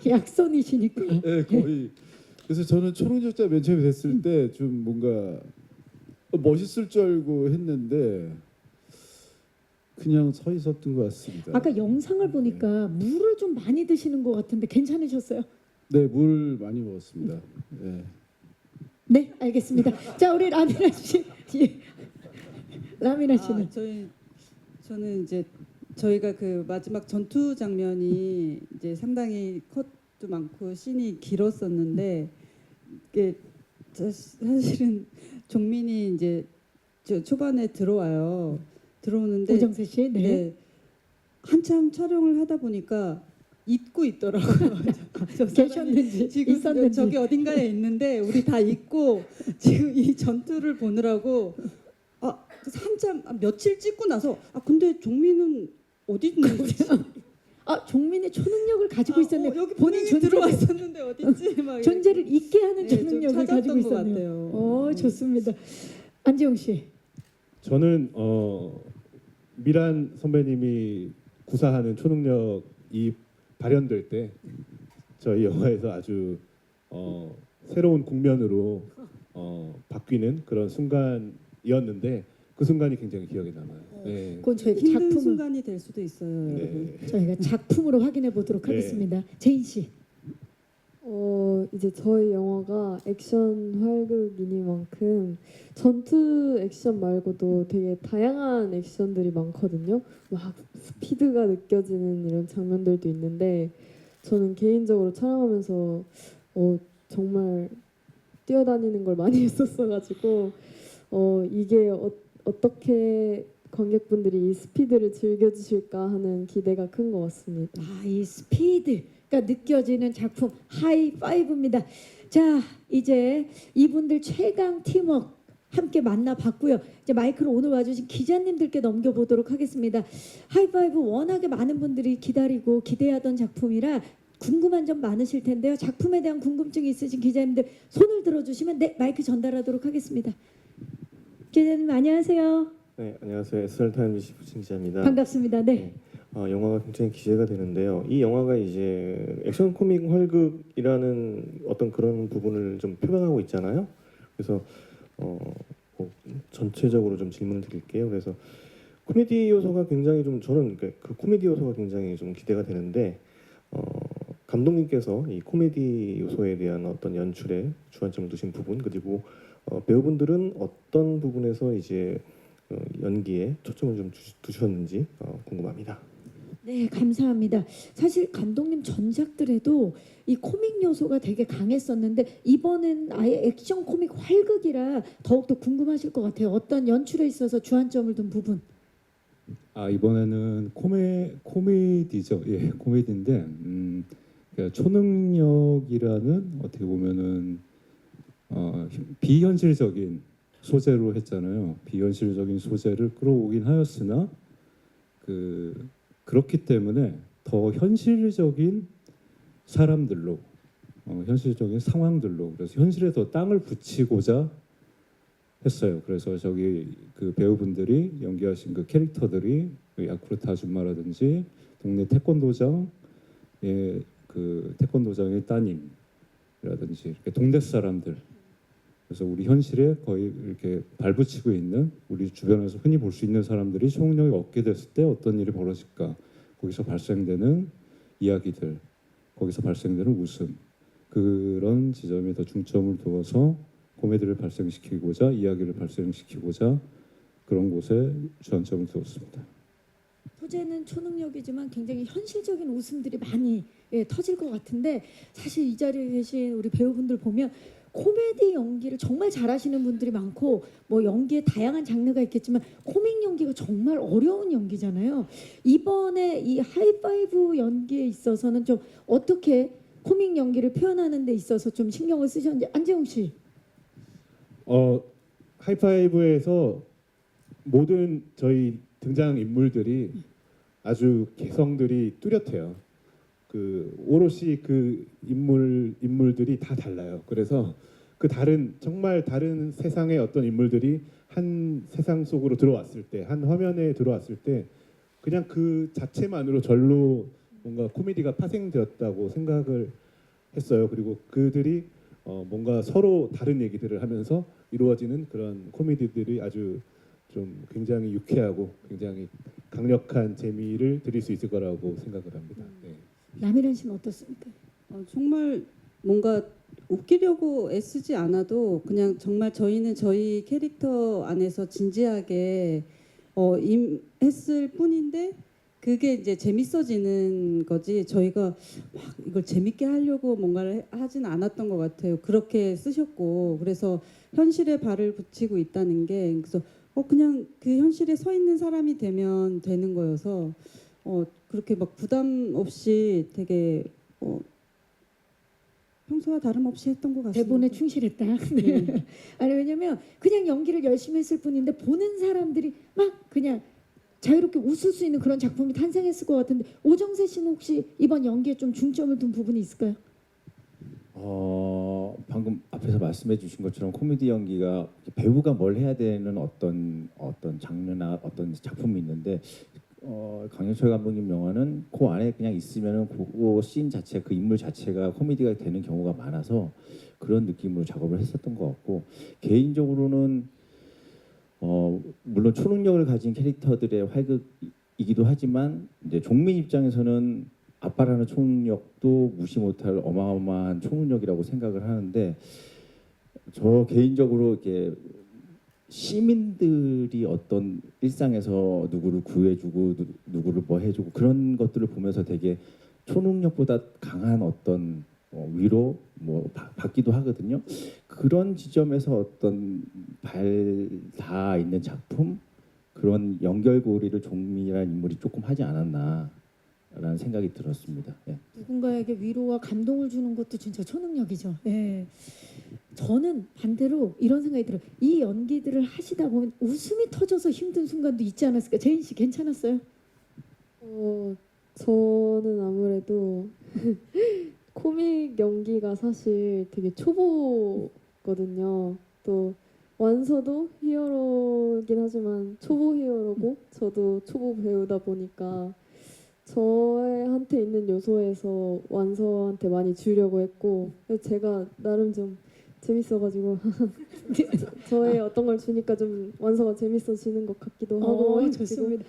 약손이시니까. 네, 거의. 그래서 저는 초능력자 맨 처음에 됐을 때 좀 뭔가 멋있을 줄 알고 했는데 그냥 서 있었던 것 같습니다. 아까 영상을 보니까 물을 좀 많이 드시는 것 같은데 괜찮으셨어요? 네, 물 많이 먹었습니다. 네. 네, 알겠습니다. 자, 우리 라미나 씨. 예. 라미나 씨는 저는 이제 저희가 그 마지막 전투 장면이 이제 상당히 컷도 많고 씬이 길었었는데 이게 사실은 종민이 이제 저 초반에 들어오는데 오정세 씨. 네. 네, 한참 촬영을 하다 보니까 잊고 있더라고요. 저 사람이 계셨는지 지금 있었는지. 저기 어딘가에 있는데 우리 다 잊고 지금 이 전투를 보느라고 한참 며칠 찍고 나서 근데 종민은 어디 있는 거지? 종민의 초능력을 가지고 있었네. 여기 본인 분명히 들어왔었는데 어딨지? 막 존재를 잊게 하는 네, 좀 초능력을 찾았던 가지고 것 있었네요. 같아요. 좋습니다. 안지용 씨. 저는 미란 선배님이 구사하는 초능력이 발현될 때 저희 영화에서 아주 새로운 국면으로 바뀌는 그런 순간이었는데 그 순간이 굉장히 기억에 남아요. 네. 그건 저희가 힘든 작품을 순간이 될 수도 있어요, 여러분. 네. 저희가 작품으로 확인해 보도록 네. 하겠습니다. 제인 씨. 이제 저희 영화가 액션 활극이니만큼 전투 액션 말고도 되게 다양한 액션들이 많거든요. 막 스피드가 느껴지는 이런 장면들도 있는데 저는 개인적으로 촬영하면서 정말 뛰어다니는 걸 많이 했었어가지고 이게 어떻게 관객분들이 이 스피드를 즐겨주실까 하는 기대가 큰 것 같습니다. 이 스피드가 느껴지는 작품 하이파이브입니다. 자, 이제 이분들 최강 팀워크 함께 만나봤고요. 이제 마이크를 오늘 와주신 기자님들께 넘겨보도록 하겠습니다. 하이파이브 워낙에 많은 분들이 기다리고 기대하던 작품이라 궁금한 점 많으실 텐데요. 작품에 대한 궁금증이 있으신 기자님들 손을 들어주시면 마이크 전달하도록 하겠습니다. 기자님 안녕하세요. 네, 안녕하세요. SR타임즈 부진 기자입니다. 반갑습니다. 네. 영화가 굉장히 기대가 되는데요. 이 영화가 이제 액션 코믹 활극이라는 어떤 그런 부분을 좀 표방하고 있잖아요. 그래서 전체적으로 좀 질문을 드릴게요. 그래서 코미디 요소가 굉장히 좀 저는 그 코미디 요소가 굉장히 좀 기대가 되는데 감독님께서 이 코미디 요소에 대한 어떤 연출에 주안점을 두신 부분 그리고 배우분들은 어떤 부분에서 이제 연기에 초점을 좀 두셨는지 궁금합니다. 네, 감사합니다. 사실 감독님 전작들에도 이 코믹 요소가 되게 강했었는데 이번엔 아예 액션 코믹 활극이라 더욱더 궁금하실 것 같아요. 어떤 연출에 있어서 주안점을 둔 부분. 이번에는 코미디죠. 예, 코미디인데 그러니까 초능력이라는 어떻게 보면은 비현실적인 소재로 했잖아요. 비현실적인 소재를 끌어오긴 하였으나 그렇기 때문에 더 현실적인 사람들로 현실적인 상황들로 그래서 현실에 더 땅을 붙이고자 했어요. 그래서 저기 그 배우분들이 연기하신 그 캐릭터들이 야쿠르트 아줌마라든지 동네 태권도장의 그 태권도장의 따님이라든지 이렇게 동네 사람들 그래서 우리 현실에 거의 이렇게 발붙이고 있는 우리 주변에서 흔히 볼 수 있는 사람들이 초능력을 얻게 됐을 때 어떤 일이 벌어질까 거기서 발생되는 이야기들 거기서 발생되는 웃음 그런 지점에 더 중점을 두어서 코미디를 발생시키고자 이야기를 발생시키고자 그런 곳에 주안점을 두었습니다. 소재는 초능력이지만 굉장히 현실적인 웃음들이 많이 터질 것 같은데 사실 이 자리에 계신 우리 배우분들 보면 코미디 연기를 정말 잘하시는 분들이 많고 뭐 연기에 다양한 장르가 있겠지만 코믹 연기가 정말 어려운 연기잖아요. 이번에 이 하이파이브 연기에 있어서는 좀 어떻게 코믹 연기를 표현하는 데 있어서 좀 신경을 쓰셨는지 안재홍 씨. 하이파이브에서 모든 저희 등장 인물들이 아주 개성들이 뚜렷해요. 오롯이 그 인물들이 다 달라요. 그래서 정말 다른 세상의 어떤 인물들이 한 세상 속으로 들어왔을 때, 한 화면에 들어왔을 때 그냥 그 자체만으로 절로 뭔가 코미디가 파생되었다고 생각을 했어요. 그리고 그들이 뭔가 서로 다른 얘기들을 하면서 이루어지는 그런 코미디들이 아주 좀 굉장히 유쾌하고 굉장히 강력한 재미를 드릴 수 있을 거라고 생각을 합니다. 네. 남일현 씨는 어떻습니까? 정말 뭔가 웃기려고 애쓰지 않아도 그냥 정말 저희는 저희 캐릭터 안에서 진지하게 임했을 뿐인데 그게 이제 재밌어지는 거지 저희가 막 이걸 재밌게 하려고 뭔가를 하진 않았던 것 같아요. 그렇게 쓰셨고 그래서 현실에 발을 붙이고 있다는 게 그래서 그냥 그 현실에 서 있는 사람이 되면 되는 거여서 그렇게 막 부담 없이 되게 평소와 다름없이 했던 것 같습니다. 대본에 충실했다. 네. 아니 왜냐면 그냥 연기를 열심히 했을 뿐인데 보는 사람들이 막 그냥 자유롭게 웃을 수 있는 그런 작품이 탄생했을 것 같은데 오정세 씨는 혹시 이번 연기에 좀 중점을 둔 부분이 있을까요? 방금 앞에서 말씀해 주신 것처럼 코미디 연기가 배우가 뭘 해야 되는 어떤 장르나 어떤 작품이 있는데 강영철 감독님 영화는 그 안에 그냥 있으면은 그 씬 자체, 그 인물 자체가 코미디가 되는 경우가 많아서 그런 느낌으로 작업을 했었던 것 같고 개인적으로는 물론 초능력을 가진 캐릭터들의 활극이기도 하지만 이제 종민 입장에서는 아빠라는 초능력도 무시 못할 어마어마한 초능력이라고 생각을 하는데 저 개인적으로 이렇게 시민들이 어떤 일상에서 누구를 구해주고 누구를 뭐 해주고 그런 것들을 보면서 되게 초능력보다 강한 어떤 위로 뭐 받기도 하거든요. 그런 지점에서 어떤 닿아 있는 작품 그런 연결고리를 종민이라는 인물이 조금 하지 않았나라는 생각이 들었습니다. 네. 누군가에게 위로와 감동을 주는 것도 진짜 초능력이죠. 네. 저는 반대로 이런 생각이 들어요. 이 연기들을 하시다 보면 웃음이 터져서 힘든 순간도 있지 않았을까? 제인 씨 괜찮았어요? 저는 아무래도 코믹 연기가 사실 되게 초보거든요. 또 완서도 히어로긴 하지만 초보 히어로고 저도 초보 배우다 보니까 저한테 있는 요소에서 완서한테 많이 주려고 했고 제가 나름 좀 재밌어가지고 저의 어떤 걸 주니까 좀 완서가 재밌어지는 것 같기도 하고 해가지고 좋습니다.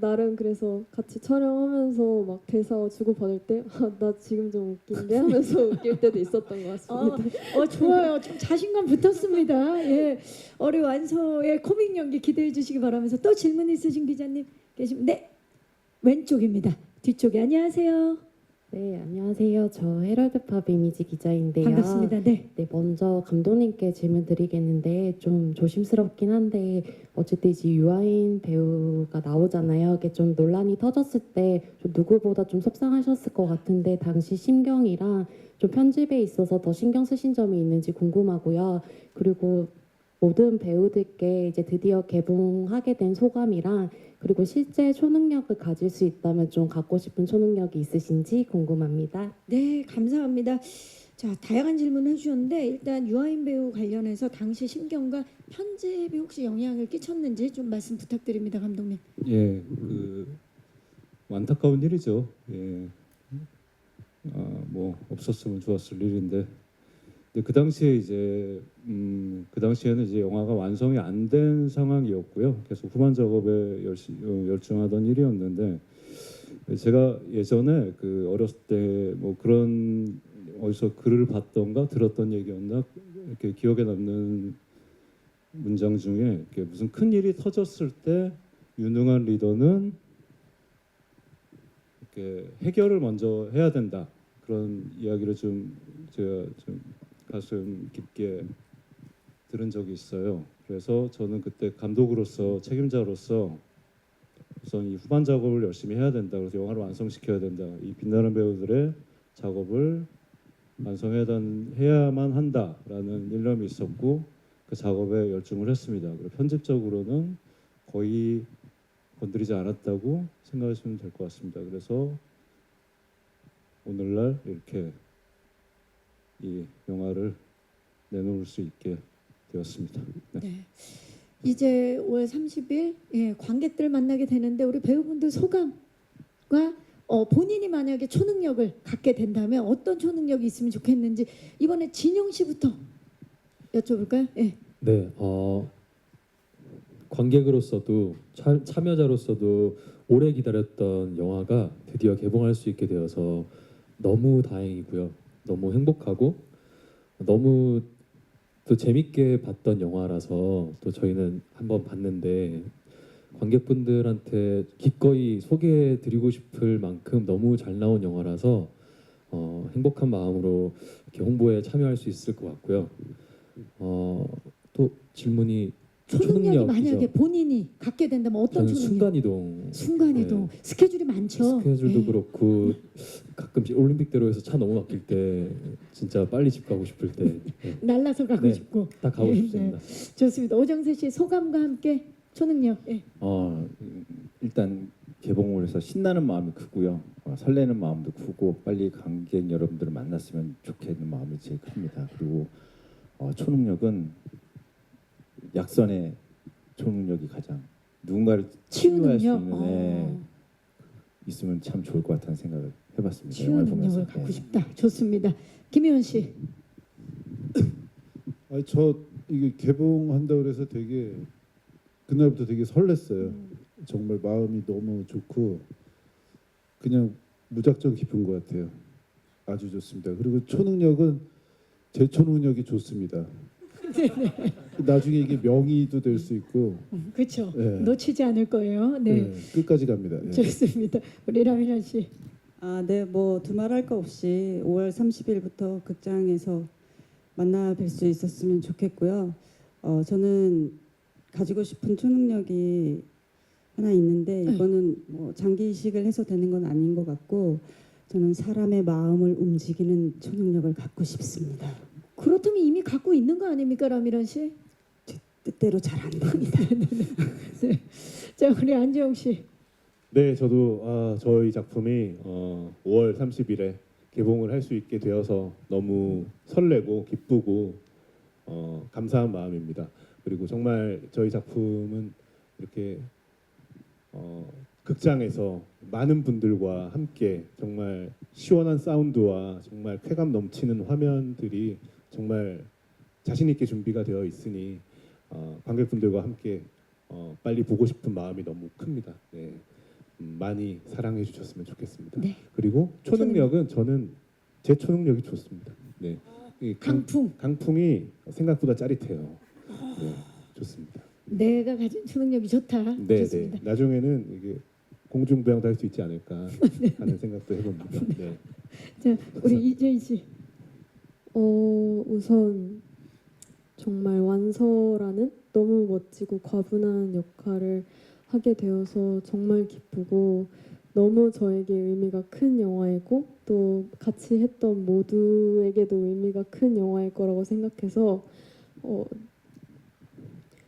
나름 그래서 같이 촬영하면서 막 대사 주고받을 때 나 지금 좀 웃긴데 하면서 웃길 때도 있었던 것 같습니다. 좋아요. 좀 자신감 붙었습니다. 예, 우리 완서의 코믹 연기 기대해 주시기 바라면서 또 질문 있으신 기자님 계시면 네 왼쪽입니다. 뒤쪽에 안녕하세요. 네, 안녕하세요. 저 헤럴드팝 이미지 기자인데요. 반갑습니다. 네. 네, 먼저 감독님께 질문 드리겠는데 좀 조심스럽긴 한데 어쨌든 이제 유아인 배우가 나오잖아요. 이게 좀 논란이 터졌을 때 좀 누구보다 좀 속상하셨을 것 같은데 당시 심경이랑 좀 편집에 있어서 더 신경 쓰신 점이 있는지 궁금하고요. 그리고 모든 배우들께 이제 드디어 개봉하게 된 소감이랑 그리고 실제 초능력을 가질 수 있다면 좀 갖고 싶은 초능력이 있으신지 궁금합니다. 네, 감사합니다. 자, 다양한 질문을 해주셨는데 일단 유아인 배우 관련해서 당시 심경과 편집이 혹시 영향을 끼쳤는지 좀 말씀 부탁드립니다, 감독님. 예, 안타까운 일이죠. 예, 뭐 없었으면 좋았을 일인데, 근데 그 당시에 이제 그 당시에는 이제 영화가 완성이 안 된 상황이었고요. 계속 후반 작업에 열중하던 일이었는데, 제가 예전에 그 어렸을 때 뭐 그런 어디서 글을 봤던가 들었던 얘기였나 이렇게 기억에 남는 문장 중에 이렇게 무슨 큰 일이 터졌을 때 유능한 리더는 이렇게 해결을 먼저 해야 된다 그런 이야기를 제가 좀 가슴 깊게 들은 적이 있어요. 그래서 저는 그때 감독으로서 책임자로서 우선 이 후반 작업을 열심히 해야 된다. 그래서 영화를 완성시켜야 된다. 이 빛나는 배우들의 작업을 완성해야만 한다라는 일념이 있었고 그 작업에 열중을 했습니다. 그리고 편집적으로는 거의 건드리지 않았다고 생각하시면 될 것 같습니다. 그래서 오늘날 이렇게 이 영화를 내놓을 수 있게 되었습니다. 네. 네. 이제 5월 30일 관객들 만나게 되는데 우리 배우분들 소감과 본인이 만약에 초능력을 갖게 된다면 어떤 초능력이 있으면 좋겠는지 이번에 진영 씨부터 여쭤볼까요? 예. 네, 관객으로서도 참여자로서도 오래 기다렸던 영화가 드디어 개봉할 수 있게 되어서 너무 다행이고요. 너무 행복하고 너무 또 재밌게 봤던 영화라서 또 저희는 한번 봤는데 관객분들한테 기꺼이 소개해드리고 싶을 만큼 너무 잘 나온 영화라서 행복한 마음으로 이렇게 홍보에 참여할 수 있을 것 같고요. 또 질문이 초능력이 초능력이죠. 만약에 본인이 갖게 된다면 어떤 저는 초능력? 순간이동 순간이동. 네. 스케줄이 많죠. 스케줄도 네. 그렇고 가끔씩 올림픽대로에서 차 너무 막힐 때 진짜 빨리 집 가고 싶을 때 날라서 가고 네. 싶고. 딱 가고 네, 싶습니다. 좋습니다. 오정세 씨 소감과 함께 초능력. 예. 일단 개봉을 해서 신나는 마음이 크고요. 설레는 마음도 크고 빨리 관객 여러분들을 만났으면 좋겠는 마음이 제일 큽니다. 그리고 초능력은 약선의 초능력이 가장 누군가를 치유할 수 치유 능력? 있는 애 있으면 참 좋을 것 같다는 생각을 해봤습니다. 치유 영화를 능력을 보면서. 갖고 네. 싶다. 좋습니다. 김희원 씨. 아니 저 이게 개봉한다 그래서 되게 그날부터 되게 설렜어요. 정말 마음이 너무 좋고 그냥 무작정 기쁜 것 같아요. 아주 좋습니다. 그리고 초능력은 제 초능력이 좋습니다. 나중에 이게 명의도 될 수 있고 그렇죠. 네. 놓치지 않을 거예요. 네. 끝까지 갑니다. 네. 좋습니다. 우리 라미란 씨. 네, 뭐 두말할 거 없이 5월 30일부터 극장에서 만나 뵐 수 있었으면 좋겠고요. 저는 가지고 싶은 초능력이 하나 있는데 이거는 뭐 장기 이식을 해서 되는 건 아닌 것 같고 저는 사람의 마음을 움직이는 초능력을 갖고 싶습니다. 그렇다면 이미 갖고 있는 거 아닙니까, 라미란 씨? 뜻대로 잘 안 됩니다. 네. 자, 우리 안재홍 씨. 네, 저도 저희 작품이 5월 30일에 개봉을 할 수 있게 되어서 너무 설레고 기쁘고 감사한 마음입니다. 그리고 정말 저희 작품은 이렇게 극장에서 많은 분들과 함께 정말 시원한 사운드와 정말 쾌감 넘치는 화면들이 정말 자신 있게 준비가 되어 있으니 관객분들과 함께 빨리 보고 싶은 마음이 너무 큽니다. 네. 많이 사랑해 주셨으면 좋겠습니다. 네. 그리고 초능력은 저는 제 초능력이 좋습니다. 네. 이 강풍이 생각보다 짜릿해요. 네, 좋습니다. 내가 가진 초능력이 좋다. 네, 좋습니다. 네. 나중에는 이게 공중부양도 할 수 있지 않을까 하는 생각도 해봅니다. 네. 자, 우리 이재인 씨. 우선 정말 완서라는 너무 멋지고 과분한 역할을 하게 되어서 정말 기쁘고 너무 저에게 의미가 큰 영화이고 또 같이 했던 모두에게도 의미가 큰 영화일 거라고 생각해서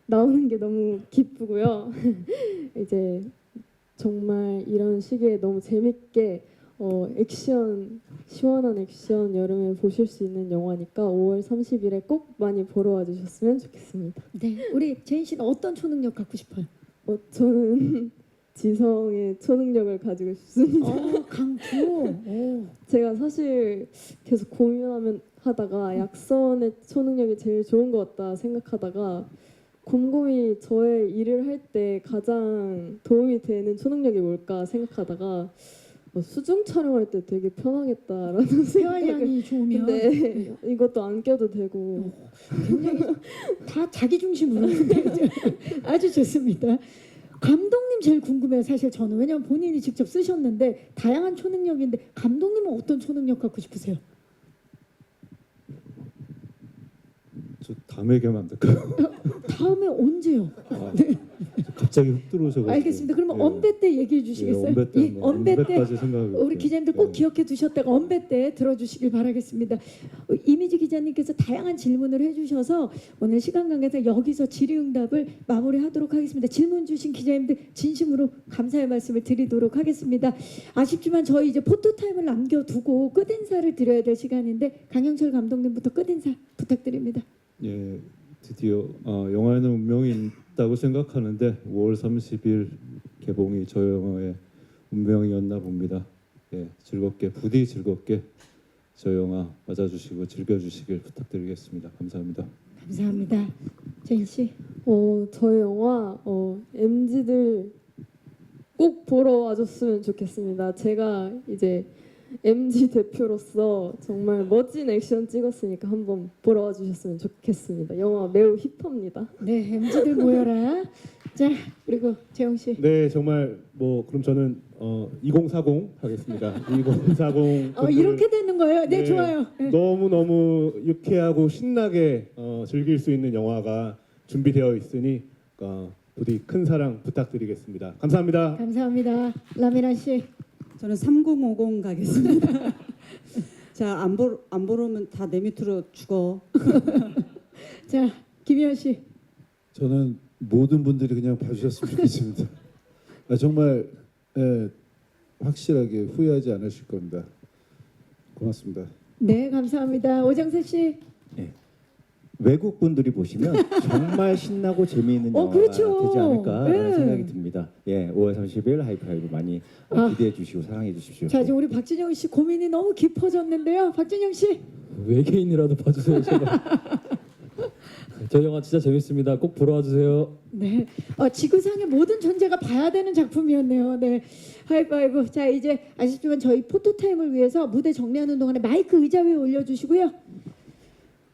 나오는 게 너무 기쁘고요. 이제 정말 이런 시기에 너무 재밌게 액션 시원한 액션 여름에 보실 수 있는 영화니까 5월 30일에 꼭 많이 보러 와주셨으면 좋겠습니다. 네, 우리 제인 씨는 어떤 초능력 갖고 싶어요? 저는 지성의 초능력을 가지고 싶습니다. 강구. 제가 사실 계속 고민하다가 약선의 초능력이 제일 좋은 것 같다 생각하다가 곰곰이 저의 일을 할 때 가장 도움이 되는 초능력이 뭘까 생각하다가 수중 촬영할 때 되게 편하겠다라는 생각을 폐활량이 좋으면 근데 이것도 안 껴도 되고 굉장히 다 자기 중심으로 아주 좋습니다. 감독님 제일 궁금해요. 사실 저는 왜냐면 본인이 직접 쓰셨는데 다양한 초능력인데 감독님은 어떤 초능력 갖고 싶으세요? 저 다음에 얘기하면 안 될까요? 다음에 언제요? 갑자기 훅 들어오셔가지고. 알겠습니다. 그러면 예. 언배 때 얘기해 주시겠어요? 예, 언배 때 한번, 언배 때 언배까지 생각하고 우리 기자님들 꼭 기억해 두셨다가 언배 때 들어주시길 바라겠습니다. 이미지 기자님께서 다양한 질문을 해주셔서 오늘 시간 관계상 여기서 질의응답을 마무리하도록 하겠습니다. 질문 주신 기자님들 진심으로 감사의 말씀을 드리도록 하겠습니다. 아쉽지만 저희 이제 포토타임을 남겨두고 끝인사를 드려야 될 시간인데 강영철 감독님부터 끝인사 부탁드립니다. 예, 드디어 영화에는 운명이 있다고 생각하는데 5월 30일 개봉이 저 영화의 운명이었나 봅니다. 예, 즐겁게 부디 즐겁게 저 영화 맞아주시고 즐겨주시길 부탁드리겠습니다. 감사합니다. 감사합니다. 제인 씨. 저희 영화 MZ들 꼭 보러 와줬으면 좋겠습니다. 제가 이제 MZ 대표로서 정말 멋진 액션 찍었으니까 한번 보러 와주셨으면 좋겠습니다. 영화 매우 힙합니다. 네, MZ들 모여라. 자, 그리고 재용 씨. 네, 정말 뭐 그럼 저는 2040 하겠습니다. 2040 이렇게 되는 거예요. 네, 네. 좋아요. 네. 너무 유쾌하고 신나게 즐길 수 있는 영화가 준비되어 있으니 부디 큰 사랑 부탁드리겠습니다. 감사합니다. 감사합니다. 라미라 씨. 저는 3050 가겠습니다. 자, 안 보러면 다 내 밑으로 죽어. 자, 김희연 씨. 저는 모든 분들이 그냥 봐주셨으면 좋겠습니다. 정말 확실하게 후회하지 않으실 겁니다. 고맙습니다. 네, 감사합니다. 오정세 씨. 외국 분들이 보시면 정말 신나고 재미있는 영화가 그렇죠. 되지 않을까라는 네. 생각이 듭니다. 5월 30일 하이파이브 많이 기대해 주시고 사랑해 주십시오. 자, 지금 우리 박진영 씨 고민이 너무 깊어졌는데요. 박진영 씨. 외계인이라도 봐주세요 제발. 저 영화 진짜 재밌습니다. 꼭 보러 와주세요. 네, 지구상의 모든 존재가 봐야 되는 작품이었네요. 네, 하이파이브. 자, 이제 아쉽지만 저희 포토타임을 위해서 무대 정리하는 동안에 마이크 의자 위에 올려주시고요.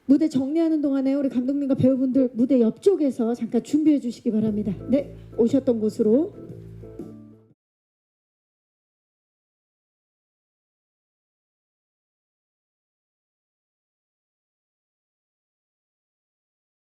무대 정리하는 동안에 우리 감독님과 배우분들 무대 옆쪽에서 잠깐 준비해 주시기 바랍니다. 네, 오셨던 곳으로.